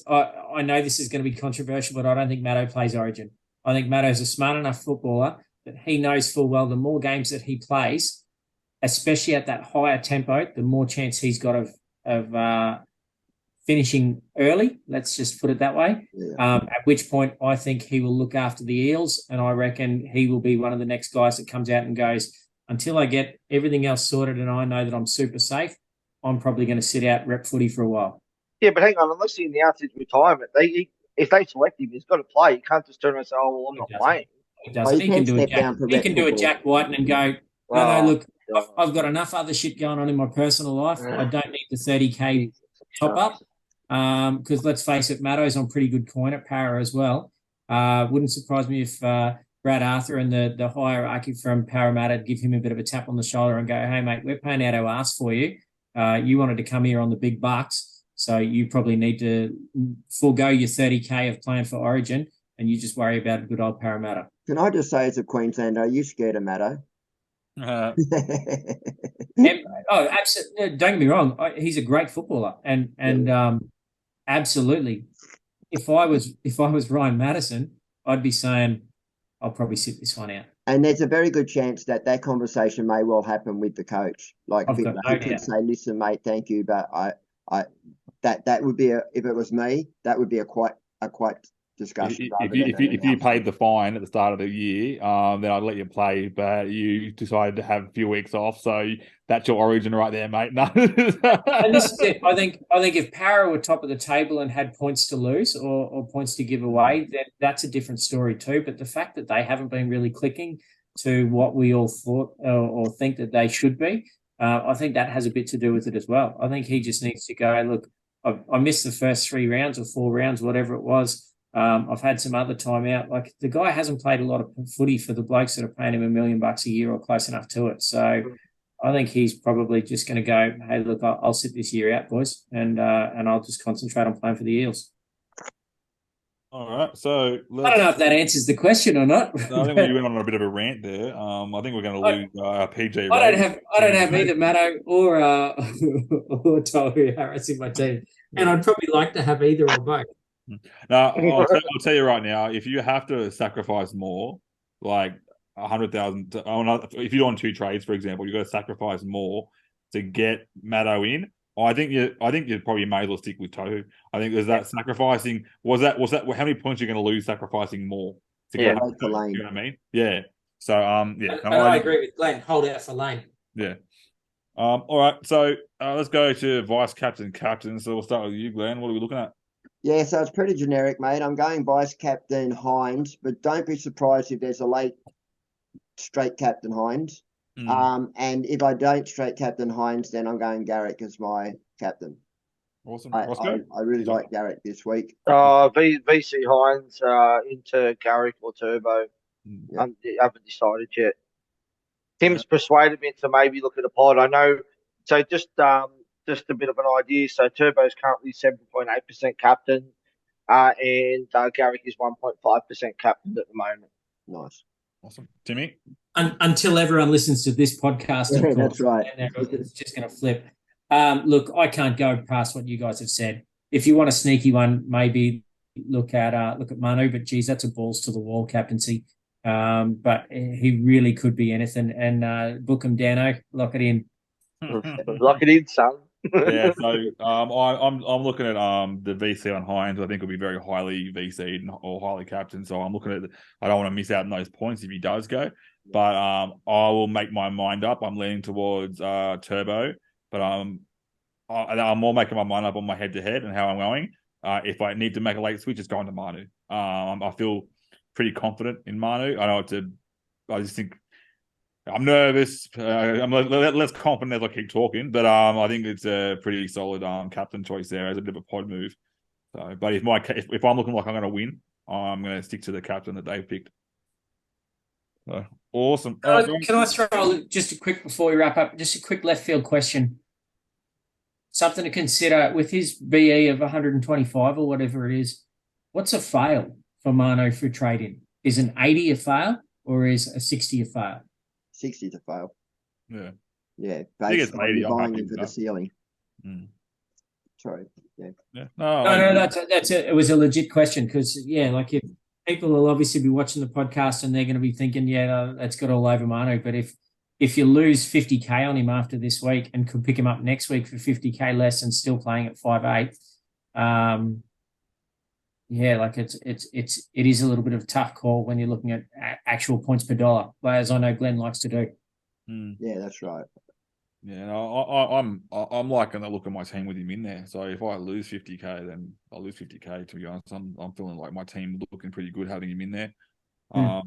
[SPEAKER 6] I know this is going to be controversial, but I don't think Maddo plays Origin. I think Maddo's a smart enough footballer that he knows full well the more games that he plays, especially at that higher tempo, the more chance he's got of finishing early. Let's just put it that way.
[SPEAKER 4] Yeah.
[SPEAKER 6] At which point I think he will look after the Eels, and I reckon he will be one of the next guys that comes out and goes, until I get everything else sorted and I know that I'm super safe, I'm probably going to sit out rep footy for a while.
[SPEAKER 5] Yeah, but hang on. Unless he announced his retirement, if they select him, he's got to play. You can't just turn around and say, "Oh, well, I'm not playing."
[SPEAKER 6] He doesn't.
[SPEAKER 4] he
[SPEAKER 6] He
[SPEAKER 4] can
[SPEAKER 6] can do
[SPEAKER 4] step
[SPEAKER 6] it.
[SPEAKER 4] down for
[SPEAKER 6] He can do it,
[SPEAKER 4] football.
[SPEAKER 6] Jack Whiten, and go,
[SPEAKER 5] Oh,
[SPEAKER 6] look, I've got enough other shit going on in my personal life. I don't need the 30K top up. Because let's face it, Maddo's on pretty good coin at Para as well. Wouldn't surprise me if Brad Arthur and the hierarchy from Parramatta give him a bit of a tap on the shoulder and go, "Hey mate, we're paying out our ass for you. You wanted to come here on the big bucks, so you probably need to forego your 30K of playing for Origin, and you just worry about good old Parramatta."
[SPEAKER 4] Can I just say, as a Queenslander, are you scared of Maddo?
[SPEAKER 6] Absolutely. Don't get me wrong. He's a great footballer, and absolutely. If I was Ryan Madison, I'd be saying, I'll probably sit this one out.
[SPEAKER 4] And there's a very good chance that conversation may well happen with the coach. Like
[SPEAKER 6] I've
[SPEAKER 4] he
[SPEAKER 6] got no
[SPEAKER 4] could
[SPEAKER 6] doubt.
[SPEAKER 4] say, "Listen, mate, thank you, but that would be if it was me, that would be a quite discussion."
[SPEAKER 3] If you paid the fine at the start of the year, then I'd let you play. But you decided to have a few weeks off, so that's your Origin right there, mate. No.
[SPEAKER 6] And this is it. I think if Para were top of the table and had points to lose or points to give away, then that's a different story too. But the fact that they haven't been really clicking to what we all thought or think that they should be, I think that has a bit to do with it as well. I think he just needs to go, look, I missed the first 3 rounds or 4 rounds, whatever it was. I've had some other time out. Like, the guy hasn't played a lot of footy for the blokes that are paying him $1 million a year or close enough to it. So I think he's probably just going to go, "Hey, look, I'll sit this year out, boys, and I'll just concentrate on playing for the Eels."
[SPEAKER 3] All right, so
[SPEAKER 6] I don't know if that answers the question or not.
[SPEAKER 3] I think we went on a bit of a rant there. I think we're going to lose PJ.
[SPEAKER 6] I don't have either Maddo or Tohu Harris in my team, and I'd probably like to have either or both.
[SPEAKER 3] Now, I'll tell you right now, if you have to sacrifice more, like 100,000, if you're on 2 trades, for example, you've got to sacrifice more to get Maddo in. I think you probably may as well stick with Tohu. I think there's that sacrificing. Was that how many points you're going to lose sacrificing more to get Maddo, you know what I mean? Yeah. So yeah.
[SPEAKER 6] And I agree with Glenn. Hold out for Lane.
[SPEAKER 3] Yeah. All right. So let's go to vice captain. So we'll start with you, Glenn. What are we looking at?
[SPEAKER 4] Yeah, so it's pretty generic, mate. I'm going vice captain Hines, but don't be surprised if there's a late straight captain Hines. And if I don't straight captain Hines, then I'm going Garrick as my captain.
[SPEAKER 3] Awesome.
[SPEAKER 4] I
[SPEAKER 3] Roscoe?
[SPEAKER 4] really like Garrick this week.
[SPEAKER 5] VC Hines into Garrick or Turbo.
[SPEAKER 4] Yeah.
[SPEAKER 5] Haven't decided yet. Tim's persuaded me to maybe look at a pod. I know. So just a bit of an idea. So Turbo's currently 7.8% captain, and Garrick is 1.5% captain at the moment.
[SPEAKER 4] Nice.
[SPEAKER 3] Awesome. Timmy?
[SPEAKER 6] Until everyone listens to this podcast, of
[SPEAKER 4] Yeah,
[SPEAKER 6] course.
[SPEAKER 4] that's right.
[SPEAKER 6] And it's just going to flip. Look, I can't go past what you guys have said. If you want a sneaky one, maybe look at Manu, but geez, that's a balls to the wall captaincy. But he really could be anything. And book him, Dano, lock it in.
[SPEAKER 5] Lock it in, son.
[SPEAKER 3] Yeah, so I'm looking at the VC on Hines. I think will be very highly VC'd or highly captained. So I'm looking at. I don't want to miss out on those points if he does go. But I will make my mind up. I'm leaning towards Turbo, but I'm more making my mind up on my head to head and how I'm going. If I need to make a late switch, it's going to Manu. I feel pretty confident in Manu. I just think I'm nervous. I'm less confident as I keep talking, but I think it's a pretty solid captain choice there as a bit of a pod move. So, but if I'm looking like I'm going to win, I'm going to stick to the captain that they picked. So, awesome.
[SPEAKER 6] Can I throw just a quick before we wrap up? Just a quick left field question. Something to consider with his BE of 125 or whatever it is. What's a fail for Mano for trading? Is an 80 a fail or is a 60 a fail?
[SPEAKER 4] 60 to fail.
[SPEAKER 3] Yeah.
[SPEAKER 4] Yeah.
[SPEAKER 3] I think it's 80. I'm
[SPEAKER 4] buying
[SPEAKER 3] happy
[SPEAKER 4] into
[SPEAKER 3] with
[SPEAKER 4] the
[SPEAKER 3] that.
[SPEAKER 4] ceiling.
[SPEAKER 3] Mm.
[SPEAKER 4] Yeah.
[SPEAKER 3] Yeah.
[SPEAKER 6] It was a legit question because like if people will obviously be watching the podcast and they're going to be thinking, that's got all over Manu. But if you lose 50K on him after this week and could pick him up next week for 50K less and still playing at 5'8", it is a little bit of a tough call when you're looking at actual points per dollar, as I know Glenn likes to do.
[SPEAKER 4] Yeah, that's right.
[SPEAKER 3] Yeah, I'm liking the look of my team with him in there. So if I lose 50K, then I'll lose 50K. To be honest, I'm feeling like my team looking pretty good having him in there. But I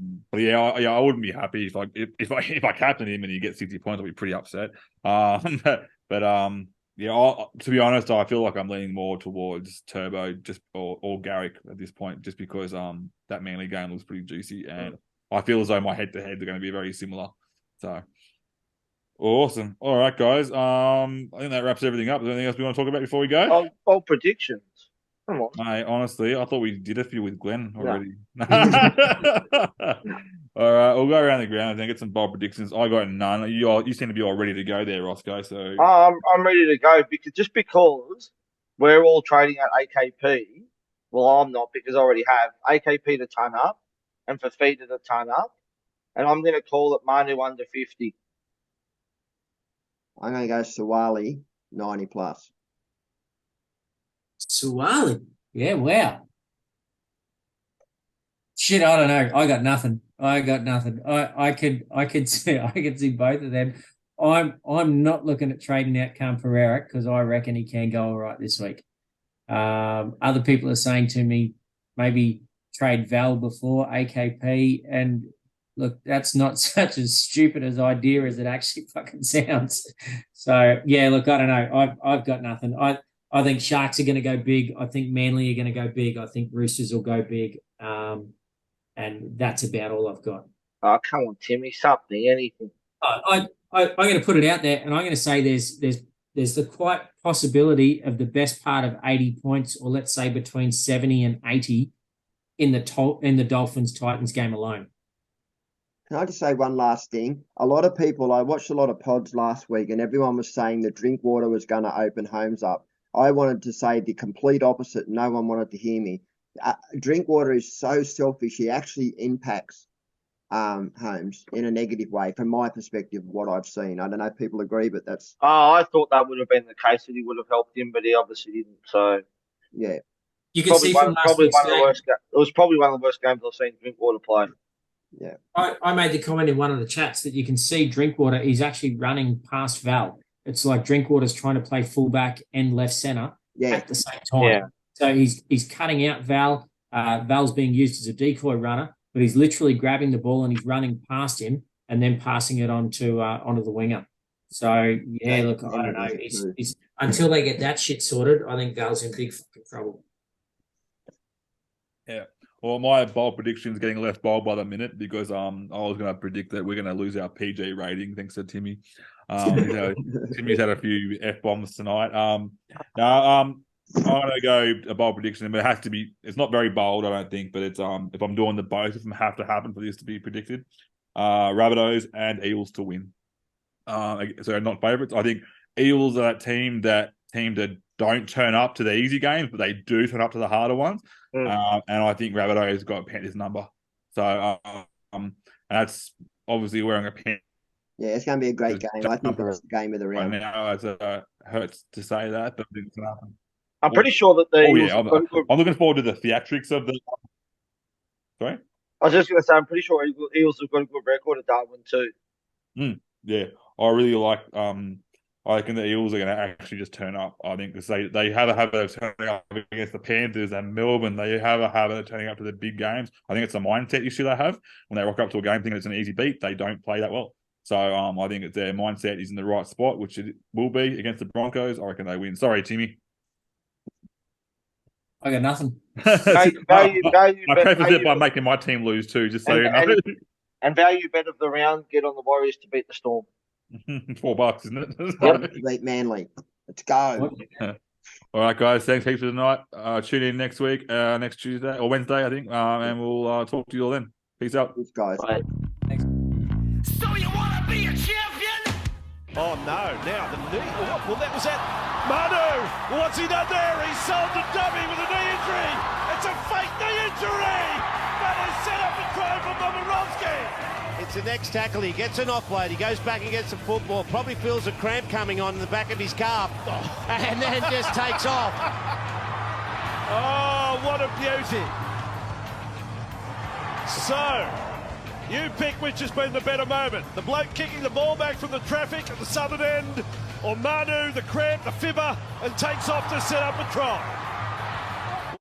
[SPEAKER 3] wouldn't be happy if I captain him and he gets 60 points. I'll be pretty upset. To be honest, I feel like I'm leaning more towards Turbo or Garrick at this point, just because that Manly game looks pretty juicy, and I feel as though my head to head are going to be very similar. So awesome. All right, guys. I think that wraps everything up. Is there anything else we want to talk about before we go?
[SPEAKER 5] All predictions. Come on.
[SPEAKER 3] Mate, honestly, I thought we did a few with Glenn already. All right, we'll go around the ground and get some bold predictions. I got none. You seem to be all ready to go there, Roscoe. So
[SPEAKER 5] I'm ready to go because we're all trading at AKP. Well, I'm not because I already have AKP to ton up and Fafita to ton up, and I'm going to call it Manu under 50.
[SPEAKER 4] I'm going to go Sawali 90 plus.
[SPEAKER 6] Suwali. Yeah, wow. Shit, I don't know. I got nothing. I could see both of them. I'm not looking at trading out Camperera because I reckon he can go all right this week. Other people are saying to me maybe trade Val before AKP, and look, that's not such as stupid as idea as it actually fucking sounds. So yeah, look, I don't know. I've got nothing. I think Sharks are going to go big. I think Manly are going to go big. I think Roosters will go big. And that's about all I've got.
[SPEAKER 5] Oh, come on, Timmy, something, anything.
[SPEAKER 6] I'm going to put it out there, and I'm going to say there's the quite possibility of the best part of 80 points, or let's say between 70 and 80 in the Dolphins-Titans game alone.
[SPEAKER 4] Can I just say one last thing? I watched a lot of pods last week, and everyone was saying that Drinkwater was going to open Holmes up. I wanted to say the complete opposite. No one wanted to hear me. Drinkwater is so selfish. He actually impacts Holmes in a negative way, from my perspective, what I've seen. I don't know if people agree, but that's...
[SPEAKER 5] I thought that would have been the case, that he would have helped him, but he obviously didn't. So
[SPEAKER 4] yeah,
[SPEAKER 6] you can see from last week's game.
[SPEAKER 5] It was probably one of the worst games I've seen Drinkwater play.
[SPEAKER 4] Yeah,
[SPEAKER 6] I made the comment in one of the chats that you can see Drinkwater is actually running past Val. It's like Drinkwater's trying to play fullback and left centre at the same time.
[SPEAKER 5] Yeah.
[SPEAKER 6] So he's cutting out Val. Val's being used as a decoy runner, but he's literally grabbing the ball and he's running past him and then passing it onto the winger. So yeah, look, I don't know. until they get that shit sorted, I think Gale's in big fucking trouble.
[SPEAKER 3] Yeah. Well, my bold prediction is getting less bold by the minute because I was going to predict that we're going to lose our PG rating thanks to Timmy. Timmy's had a few F-bombs tonight. I'm going to go a bold prediction, but it has to be. It's not very bold, I don't think, but it's if I'm doing the both of them have to happen for this to be predicted. Rabbitohs and Eels to win. So not favourites. I think Eels are that team that don't turn up to the easy games, but they do turn up to the harder ones. And I think Rabbitohs got Panthers number. So and that's obviously wearing a pen.
[SPEAKER 4] Yeah, it's going to be a great game. I think it's the game of the round.
[SPEAKER 3] I know it hurts to say that, but it's going to happen.
[SPEAKER 5] I'm pretty sure that the Eels
[SPEAKER 3] I'm looking forward to the theatrics of the. Sorry?
[SPEAKER 5] I was just going to say, I'm pretty sure Eels have got a good record at Darwin too.
[SPEAKER 3] Yeah, I really like. I reckon the Eels are going to actually just turn up. I think because they have a habit of turning up against the Panthers and Melbourne. They have a habit of turning up to the big games. I think it's a mindset issue they have when they rock up to a game thinking it's an easy beat. They don't play that well. So I think it's their mindset is in the right spot, which it will be against the Broncos. I reckon they win. Sorry, Timmy.
[SPEAKER 6] I got nothing.
[SPEAKER 5] I
[SPEAKER 3] preface it by making my team lose too, just so you know.
[SPEAKER 5] And value bet of the round, get on the Warriors to beat the Storm.
[SPEAKER 3] $4, isn't it?
[SPEAKER 4] Yep, beat Manly. Let's go.
[SPEAKER 3] All right, guys. Thanks heaps for tonight. Tune in next week, next Tuesday or Wednesday, I think, and we'll talk to you all then. Peace out.
[SPEAKER 4] Thanks, guys.
[SPEAKER 5] Bye.
[SPEAKER 1] So you want to be a champion? Oh no! Now the knee. Well, that was it. Manu, what's he done there? He sold the dummy with a knee injury. It's a fake knee injury. Manu's set up a try for Momirovski.
[SPEAKER 2] It's the next tackle. He gets an offload. He goes back and gets the football. Probably feels a cramp coming on in the back of his calf. And then just takes off.
[SPEAKER 1] Oh, what a beauty. So, you pick which has been the better moment. The bloke kicking the ball back from the traffic at the southern end, or Manu, the cramp, the fibber, and takes off to set up a try.